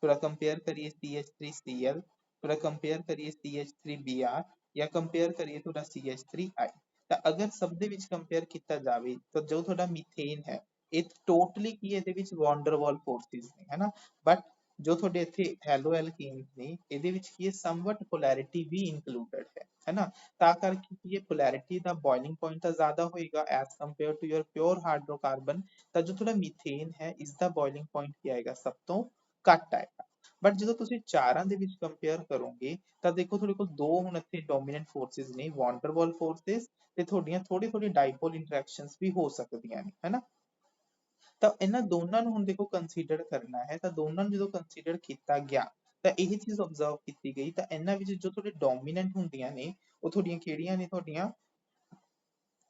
थोड़ा कंपेयर करिए CH3Cl, थोड़ा कंपेयर करिए CH3Br ਜਾਂ ਕੰਪੇਅਰ ਕਰੀਏ ਤੁਹਾਡਾ CH3I। ਤਾਂ ਅਗਰ ਸਭ ਦੇ ਵਿੱਚ ਕੰਪੇਅਰ ਕੀਤਾ ਜਾਵੇ ਤਾਂ ਜੋ ਤੁਹਾਡਾ ਮੀਥੇਨ ਹੈ ਇਹ ਟੋਟਲੀ ਕੀ ਇਹਦੇ ਵਿੱਚ ਵੌਂਡਰਵਾਲ ਫੋਰਸਿਸ ਨੇ, ਹੈ ਨਾ, ਬਟ ਜੋ ਤੁਹਾਡੇ ਇੱਥੇ ਹੈਲੋ ਐਲਕੇਨਸ ਨੇ ਇਹਦੇ ਵਿੱਚ ਕੀ ਹੈ, ਸਮਵਟ ਪੋਲੈਰਿਟੀ ਵੀ ਇਨਕਲੂਡਡ ਹੈ ਨਾ, ਤਾਂ ਕਰਕੇ ਕੀ ਹੈ ਪੋਲੈਰਿਟੀ ਦਾ ਬੋਇਲਿੰਗ ਪੁਆਇੰਟ ਤਾਂ ਜ਼ਿਆਦਾ ਹੋਏਗਾ as compare to your pure hydrocarbon. ਤਾਂ ਜੋ ਤੁਹਾਡਾ ਮੀਥੇਨ ਹੈ ਇਸਦਾ ਬੋਇਲਿੰਗ ਪੁਆਇੰਟ ਕੀ ਆਏਗਾ, ਸਭ ਤੋਂ ਘੱਟ ਆਏਗਾ। ਬਟ ਜਦੋਂ ਤੁਸੀਂ ਚਾਰਾਂ ਦੇ ਵਿੱਚ ਕੰਪੇਅਰ ਕਰੋਗੇ ਤਾਂ ਦੇਖੋ ਤੁਹਾਡੇ ਕੋਲ ਦੋ ਹੁਣ ਇੱਥੇ ਡੋਮੀਨੈਂਟ ਫੋਰਸਿਸ ਨੇ, ਵੌਂਡਰਵਾਲ ਫੋਰਸਿਸ ਤੇ ਤੁਹਾਡੀਆਂ ਥੋੜੀ ਥੋੜੀ ਡਾਈਪੋਲ ਇੰਟਰੈਕਸ਼ਨਸ ਵੀ ਹੋ ਸਕਦੀਆਂ ਨੇ, ਹੈਨਾ। ਤਾਂ ਇਹਨਾਂ ਦੋਨਾਂ ਨੂੰ ਹੁਣ ਦੇਖੋ ਕੰਸੀਡਰ ਕਰਨਾ ਹੈ, ਤਾਂ ਦੋਨਾਂ ਨੂੰ ਜਦੋਂ ਕੰਸੀਡਰ ਕੀਤਾ ਗਿਆ ਤਾਂ ਇਹ ਚੀਜ਼ ਆਬਜ਼ਰਵ ਕੀਤੀ ਗਈ ਤਾਂ ਇਹਨਾਂ ਵਿੱਚ ਜੋ ਤੁਹਾਡੇ ਡੋਮੀਨੈਂਟ ਹੁੰਦੀਆਂ ਨੇ ਉਹ ਤੁਹਾਡੀਆਂ ਕਿਹੜੀਆਂ ਨੇ, ਤੁਹਾਡੀਆਂ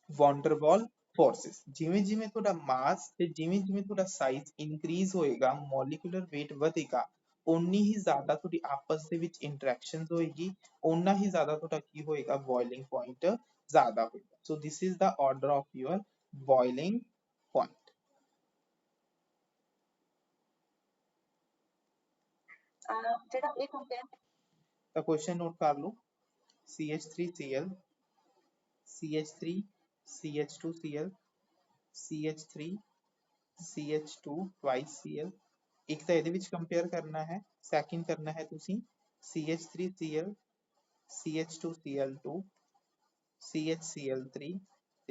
ਵੌਂਡਰਵਾਲ ਫੋਰਸਿਸ। ਜਿਵੇਂ ਜਿਵੇਂ ਤੁਹਾਡਾ ਮਾਸ ਤੇ ਜਿਵੇਂ ਜਿਵੇਂ ਤੁਹਾਡਾ ਸਾਈਜ਼ ਇਨਕਰੀਜ਼ ਹੋਏਗਾ, ਮੋਲੀਕੂਲਰ weight ਵਧੇਗਾ, ਓਨੀ ਹੀ ਜ਼ਿਆਦਾ ਤੁਹਾਡੀ ਆਪਸ ਦੇ ਵਿੱਚ ਇੰਟਰੈਕਸ਼ਨਸ ਹੋਏਗੀ, ਓਨਾ ਹੀ ਜ਼ਿਆਦਾ ਤੁਹਾਡਾ ਕੀ ਹੋਏਗਾ, ਬੋਇਲਿੰਗ ਪੁਆਇੰਟ ਜ਼ਿਆਦਾ ਹੋਏਗਾ। So this is the order of your boiling point. ਜਿਹੜਾ ਇਹ ਕੰਪੇਅਰ ਤਾਂ ਕੁਐਸਚਨ ਨੋਟ ਕਰ ਲਓ, CH3Cl, CH3, CH2Cl, CH3, CH2 twice Cl, ਇੱਕ ਤਾਂ ਇਹਦੇ ਵਿੱਚ ਕੰਪੇਅਰ ਕਰਨਾ ਹੈ, ਸੈਕਿੰਡ ਕਰਨਾ ਹੈ ਤੁਸੀਂ CH3Cl, CH2Cl2, CHCl3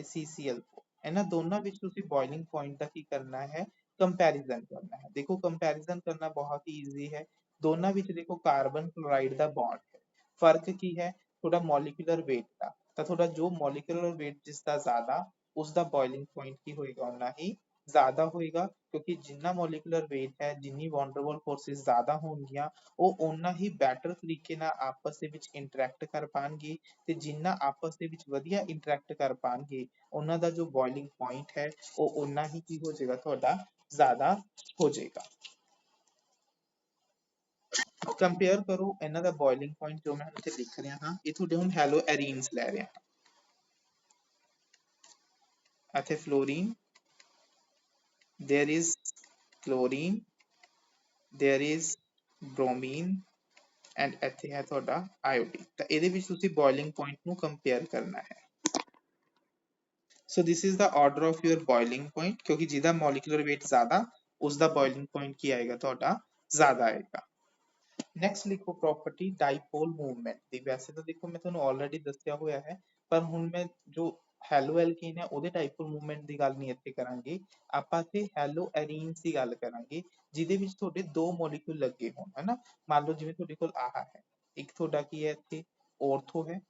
ਤੇ CCl4, ਇਹਨਾਂ ਦੋਨਾਂ ਵਿੱਚ ਤੁਸੀਂ ਬੋਇਲਿੰਗ ਪੁਆਇੰਟ ਦਾ ਕੀ ਕਰਨਾ ਹੈ, ਕੰਪੈਰੀਜ਼ਨ ਕਰਨਾ ਹੈ। ਦੇਖੋ ਕੰਪੈਰੀਜ਼ਨ ਕਰਨਾ ਬਹੁਤ ਹੀ ਈਜ਼ੀ ਹੈ। ਦੋਨਾਂ ਵਿੱਚ ਦੇਖੋ ਕਾਰਬਨ ਕਲੋਰਾਈਡ ਦਾ ਬੌਂਡ ਹੈ। ਫਰਕ ਕੀ ਹੈ, ਤੁਹਾਡਾ ਮੋਲੀਕੂਲਰ weight ਦਾ। ਤਾਂ ਤੁਹਾਡਾ ਜੋ ਮੋਲੀਕੂਲਰ weight ਜਿਸ ਦਾ ਜ਼ਿਆਦਾ, ਉਸ ਦਾ ਬੋਇਲਿੰਗ ਪੁਆਇੰਟ ਕੀ ਹੋਏਗਾ, ਓਨਾ ਹੀ ਜ਼ਿਆਦਾ ਹੋਏਗਾ। ਕਿਉਂਕਿ ਜਿੰਨਾ ਮੋਲੀਕੂਲਰ weight ਹੈ, ਜਿੰਨੀ ਵੰਡਰਵਾਲ ਫੋਰਸਿਸ ਜ਼ਿਆਦਾ ਹੋਣਗੀਆਂ, ਉਹ ਓਨਾ ਹੀ ਬੈਟਰ ਤਰੀਕੇ ਨਾਲ ਆਪਸ ਦੇ ਵਿੱਚ ਇੰਟਰੈਕਟ ਕਰ ਪਾਉਣਗੇ, ਤੇ ਜਿੰਨਾ ਆਪਸ ਦੇ ਵਿੱਚ ਵਧੀਆ ਇੰਟਰੈਕਟ ਕਰ ਪਾਉਣਗੇ, ਉਹਨਾਂ ਦਾ ਜੋ ਬੋਇਲਿੰਗ ਪੁਆਇੰਟ ਹੈ ਉਹ ਓਨਾ ਹੀ ਕੀ ਹੋ ਜਾਏਗਾ, ਤੁਹਾਡਾ ਜ਼ਿਆਦਾ ਹੋ ਜਾਏਗਾ। ਕੰਪੇਅਰ ਕਰੋ ਇਹਨਾਂ ਦਾ ਬੋਇਲਿੰਗ ਪੁਆਇੰਟ ਜੋ ਮੈਂ ਇੱਥੇ ਲਿਖ ਰਿਹਾ ਹਾਂ, ਇਹ ਤੁਹਾਡੇ ਹੁਣ ਹੈਲੋ ਐਰੀਨਸ ਲੈ ਰਿਹਾ। ਇੱਥੇ fluorine, there is chlorine, there is bromine and ਇੱਥੇ ਹੈ ਤੁਹਾਡਾ iodine। ਤਾਂ ਇਹਦੇ ਵਿੱਚ ਤੁਸੀਂ boiling point ਨੂੰ compare ਕਰਨਾ ਹੈ। So this is the order of your boiling point, ਕਿਉਂਕਿ ਜਿਹਦਾ molecular weight ਜ਼ਿਆਦਾ, ਉਸਦਾ boiling point ਕੀ ਆਏਗਾ, ਤੁਹਾਡਾ ਜ਼ਿਆਦਾ ਆਏਗਾ। ਨੈਕਸਟ ਲਿਖੋ ਪ੍ਰੋਪਰਟੀ ਡਾਈਪੋਲ ਮੂਵਮੈਂਟ ਦੀ। ਵੈਸੇ ਤਾਂ ਦੇਖੋ ਮੈਂ ਤੁਹਾਨੂੰ ਆਲਰੇਡੀ ਦੱਸਿਆ ਹੋਇਆ ਹੈ, ਪਰ ਹੁਣ ਮੈਂ ਜੋ ਹੈਲੋ ਐਲਕੀਨ ਹੈ ਉਹਦੇ ਡਾਈਪੋਲ ਮੂਵਮੈਂਟ ਦੀ ਗੱਲ ਨਹੀਂ ਇੱਥੇ ਕਰਾਂਗੇ। ਆਪਾਂ ਇੱਥੇ ਹੈਲੋ ਐਰੀਨਸ ਦੀ ਗੱਲ ਕਰਾਂਗੇ, ਜਿਹਦੇ ਵਿੱਚ ਤੁਹਾਡੇ ਦੋ ਮੋਲੀਕੂਲ ਲੱਗੇ ਹੋਣ, ਹਨਾ। ਮੰਨ ਲਓ ਜਿਵੇਂ ਤੁਹਾਡੇ ਕੋਲ ਆਹ ਹੈ, ਇੱਕ ਤੁਹਾਡਾ ਕੀ ਹੈ ਇੱਥੇ ਔਰਥੋ ਹੈ,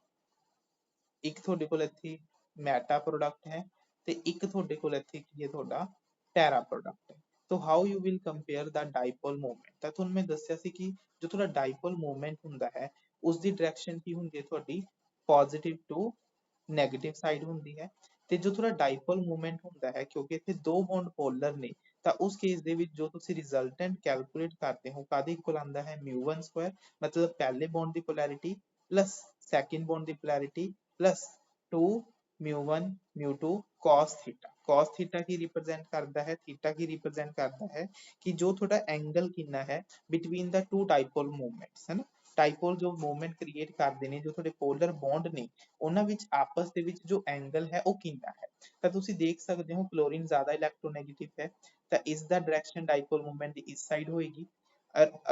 ਇੱਕ ਤੁਹਾਡੇ ਕੋਲ ਇੱਥੇ ਮੈਟਾ ਪ੍ਰੋਡਕਟ ਹੈ, ਤੇ ਇੱਕ ਤੁਹਾਡੇ ਕੋਲ ਇੱਥੇ ਕੀ ਹੈ, ਤੁਹਾਡਾ ਪੈਰਾ ਪ੍ਰੋਡਕਟ ਹੈ। ਤੋ how you will compare the dipole movement. ਤਾਂ ਤੁਹਾਨੂੰ ਮੈਂ ਦੱਸਿਆ ਸੀ ਕਿ ਜੋ ਤੁਹਾਡਾ ਡਾਈਪੋਲ ਮੂਵਮੈਂਟ ਹੁੰਦਾ ਹੈ, ਉਸ ਦੀ ਡਾਇਰੈਕਸ਼ਨ ਕੀ ਹੁੰਦੀ ਹੈ, ਤੁਹਾਡੀ ਪੋਜ਼ਿਟਿਵ ਟੂ ਨੈਗੇਟਿਵ ਸਾਈਡ ਹੁੰਦੀ ਹੈ। ਤੇ ਜੋ ਤੁਹਾਡਾ ਡਾਈਪੋਲ ਮੂਵਮੈਂਟ ਹੁੰਦਾ ਹੈ, ਕਿਉਂਕਿ ਇੱਥੇ ਦੋ ਬੌਂਡ ਪੋਲਰ ਨੇ, ਤਾਂ ਉਸ ਕੇਸ ਦੇ ਵਿੱਚ ਜੋ ਤੁਸੀਂ ਰਿਜ਼ਲਟੈਂਟ ਕੈਲਕੂਲੇਟ ਕਰਦੇ ਹੋ, ਕਾਹਦੇ ਇਕੁਅਲ ਆਉਂਦਾ ਹੈ, μ1 ਸਕੁਆਇਰ, ਮਤਲਬ ਪਹਿਲੇ ਬੌਂਡ ਦੀ ਪੋਲੈਰਿਟੀ ਪਲੱਸ ਸੈਕਿੰਡ ਬੌਂਡ ਦੀ polarity plus 2 μ1 μ2 cos theta. cos theta ਕੀ ਰਿਪਰੈਜ਼ੈਂਟ ਕਰਦਾ ਹੈ, ਥੀਟਾ ਕੀ ਰਿਪਰੈਜ਼ੈਂਟ ਕਰਦਾ ਹੈ ਕਿ ਜੋ ਤੁਹਾਡਾ ਐਂਗਲ ਕਿੰਨਾ ਹੈ ਬਿਟਵੀਨ ਦਾ ਟੂ ਡਾਈਪੋਲ ਮੂਵਮੈਂਟਸ, ਹੈ ਨਾ। ਡਾਈਪੋਲ ਜੋ ਮੂਵਮੈਂਟ ਕ੍ਰੀਏਟ ਕਰਦੇ ਨੇ, ਜੋ ਤੁਹਾਡੇ ਪੋਲਰ ਬੌਂਡ ਨੇ, ਉਹਨਾਂ ਵਿੱਚ ਆਪਸ ਦੇ ਵਿੱਚ ਜੋ ਐਂਗਲ ਹੈ ਉਹ ਕਿੰਨਾ ਹੈ। ਤਾਂ ਤੁਸੀਂ ਦੇਖ ਸਕਦੇ ਹੋ ਕਲੋਰੀਨ ਜ਼ਿਆਦਾ ਇਲੈਕਟ੍ਰੋਨੈਗੇਟਿਵ ਹੈ, ਤਾਂ ਇਸ ਦਾ ਡਾਇਰੈਕਸ਼ਨ ਡਾਈਪੋਲ ਮੂਵਮੈਂਟ ਦੀ ਇਸ ਸਾਈਡ ਹੋਏਗੀ।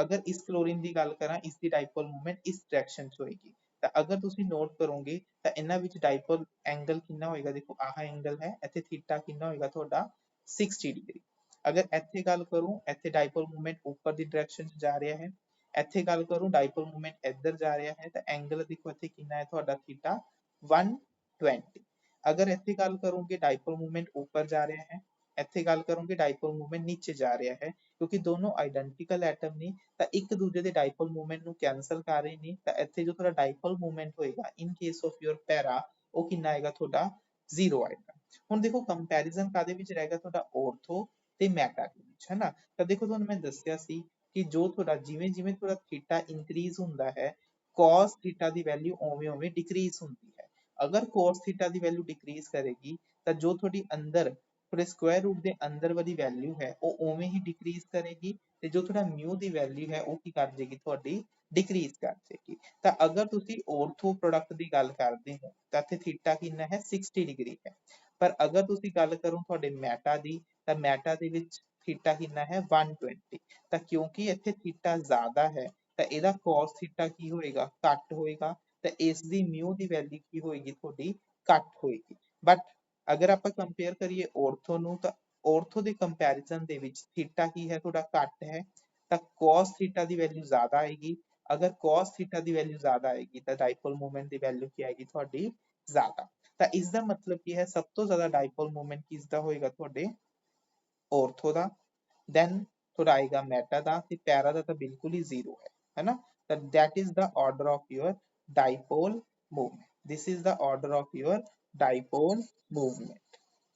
ਅਗਰ ਇਸ ਕਲੋਰੀਨ ਦੀ ਗੱਲ ਕਰਾਂ, ਇਸ ਦੀ ਡਾਈਪੋਲ ਮੂਵਮੈਂਟ ਇਸ ਡਾਇਰੈਕਸ਼ਨ 'ਚ ਹੋਏਗੀ। ਤਾਂ ਅਗਰ ਤੁਸੀਂ ਨੋਟ ਕਰੋਗੇ ਤਾਂ ਇਹਨਾਂ ਵਿੱਚ ਡਾਈਪੋਲ ਐਂਗਲ ਕਿੰਨਾ ਹੋਏਗਾ, ਦੇਖੋ ਆਹ ਐਂਗਲ ਹੈ, ਇੱਥੇ ਥੀਟਾ ਕਿੰਨਾ ਹੋਏਗਾ, ਤੁਹਾਡਾ 60 ਡਿਗਰੀ। ਅਗਰ ਇੱਥੇ ਗੱਲ ਕਰੂੰ, ਇੱਥੇ ਡਾਈਪੋਲ ਮੂਵਮੈਂਟ ਉੱਪਰ ਦੀ ਡਾਇਰੈਕਸ਼ਨ 'ਚ ਜਾ ਰਿਹਾ ਹੈ, ਇੱਥੇ ਗੱਲ ਕਰੂੰ ਡਾਈਪੋਲ ਮੂਵਮੈਂਟ ਇੱਧਰ ਜਾ ਰਿਹਾ ਹੈ, ਤਾਂ ਐਂਗਲ ਦੇਖੋ ਇੱਥੇ ਕਿੰਨਾ ਹੈ, ਤੁਹਾਡਾ ਥੀਟਾ 120। ਅਗਰ ਇੱਥੇ ਗੱਲ ਕਰੋਗੇ ਡਾਈਪੋਲ ਮੂਵਮੈਂਟ ਉੱਪਰ ਜਾ ਰਿਹਾ ਹੈ, ਇੱਥੇ ਗੱਲ ਕਰੋਗੇ ਡਾਈਪੋਲ ਮੂਵਮੈਂਟ ਨੀਚੇ ਜਾ ਰਿਹਾ ਹੈ, ਕਿਉਂਕਿ ਦੋਨੋਂ ਆਇਡੈਂਟੀਕਲ ਐਟਮ ਨੇ, ਤਾਂ ਇੱਕ ਦੂਜੇ ਦੇ ਡਾਈਪੋਲ ਮੂਵਮੈਂਟ ਨੂੰ ਕੈਨਸਲ ਕਰ ਰਹੇ ਨੇ। ਤਾਂ ਇੱਥੇ ਜੋ ਤੁਹਾਡਾ ਡਾਈਪੋਲ ਮੂਵਮੈਂਟ ਹੋਏਗਾ ਇਨ ਕੇਸ ਆਫ ਯੋਰ ਪੈਰਾ, ਉਹ ਕਿੰਨਾ ਆਏਗਾ, ਤੁਹਾਡਾ 0 ਆਏਗਾ। ਹੁਣ ਦੇਖੋ ਕੰਪੈਰੀਜ਼ਨ ਕਾਦੇ ਵਿੱਚ ਰਹੇਗਾ, ਤੁਹਾਡਾ ਔਰਥੋ ਤੇ ਮੈਟਾ ਦੇ ਵਿੱਚ, ਹੈ ਨਾ। ਤਾਂ ਦੇਖੋ ਤੁਹਾਨੂੰ ਮੈਂ ਦੱਸਿਆ ਸੀ ਕਿ ਜੋ ਤੁਹਾਡਾ ਜਿਵੇਂ ਜਿਵੇਂ ਤੁਹਾਡਾ ਥੀਟਾ ਇਨਕਰੀਜ਼ ਹੁੰਦਾ ਹੈ, cos ਥੀਟਾ ਦੀ ਵੈਲਿਊ ਉਵੇਂ ਉਵੇਂ ਡਿਕਰੀਜ਼ ਹੁੰਦੀ ਹੈ। ਅਗਰ cos ਥੀਟਾ ਦੀ ਵੈਲਿਊ ਡਿਕਰੀਜ਼ ਕਰੇਗੀ, ਤਾਂ ਜੋ ਤੁਹਾਡੀ ਅੰਦਰ ਤੁਹਾਡੇ ਸਕੁਆਇਰ ਰੂਟ ਦੇ ਅੰਦਰ ਵਾਲੀ ਵੈਲਿਊ ਹੈ ਉਹ ਉਵੇਂ ਹੀ ਡਿਕਰੀਜ਼ ਕਰੇਗੀ, ਤੇ ਜੋ ਤੁਹਾਡਾ ਮਿਊ ਦੀ ਵੈਲਿਊ ਹੈ ਉਹ ਕੀ ਕਰ ਜਾਏਗੀ, ਤੁਹਾਡੀ ਡਿਕਰੀਜ਼ ਕਰ ਜਾਏਗੀ। ਤਾਂ ਅਗਰ ਤੁਸੀਂ ਔਰਥੋ ਪ੍ਰੋਡਕਟ ਦੀ ਗੱਲ ਕਰਦੇ ਹੋ, ਤਾਂ ਇੱਥੇ ਥੀਟਾ ਕਿੰਨਾ ਹੈ, 60 ਡਿਗਰੀ ਹੈ। ਪਰ ਅਗਰ ਤੁਸੀਂ ਗੱਲ ਕਰੋ ਤੁਹਾਡੇ ਮੈਟਾ ਦੀ, ਤਾਂ ਮੈਟਾ ਦੇ ਵਿੱਚ ਥੀਟਾ ਕਿੰਨਾ ਹੈ, 120। ਤਾਂ ਕਿਉਂਕਿ ਇੱਥੇ ਥੀਟਾ ਜ਼ਿਆਦਾ ਹੈ, ਤਾਂ ਇਹਦਾ cos ਥੀਟਾ ਕੀ ਹੋਏਗਾ, ਘੱਟ ਹੋਏਗਾ, ਤਾਂ ਇਸ ਦੀ ਮਿਊ ਦੀ ਵੈਲਿਊ ਕੀ ਹੋਏਗੀ, ਤੁਹਾਡੀ ਘੱਟ ਹੋਏਗੀ। ਬਟ ਅਗਰ ਆਪਾਂ ਕੰਪੇਅਰ ਕਰੀਏ ਔਰਥੋ ਨੂੰ, ਤਾਂ ਔਰਥੋ ਦੇ ਕੰਪੈਰੀਜ਼ਨ ਦੇ ਵਿੱਚ ਥੀਟਾ ਕੀ ਹੈ, ਤੁਹਾਡਾ ਘੱਟ ਹੈ, ਤਾਂ cos ਥੀਟਾ ਦੀ ਵੈਲਿਊ ਜ਼ਿਆਦਾ ਆਏਗੀ। ਅਗਰ cos ਥੀਟਾ ਦੀ ਵੈਲਿਊ ਜ਼ਿਆਦਾ ਆਏਗੀ, ਤਾਂ ਡਾਈਪੋਲ ਮੂਵਮੈਂਟ ਦੀ ਵੈਲਿਊ ਕੀ ਆਏਗੀ, ਤੁਹਾਡੀ ਜ਼ਿਆਦਾ। ਤਾਂ ਇਸ ਦਾ ਮਤਲਬ ਕੀ ਹੈ, ਸਭ ਤੋਂ ਜ਼ਿਆਦਾ ਡਾਈਪੋਲ ਮੂਵਮੈਂਟ ਕਿਸ ਦਾ ਹੋਏਗਾ, ਤੁਹਾਡੇ ਔਰਥੋ ਦਾ, ਦੈਨ ਤੁਹਾਡਾ ਆਏਗਾ ਮੈਟਾ ਦਾ, ਤੇ ਪੈਰਾ ਦਾ ਤਾਂ ਬਿਲਕੁਲ ਹੀ ਜ਼ੀਰੋ ਹੈ ਨਾ। ਤਾਂ that is the order of your dipole movement, this is the order of your dipole movement।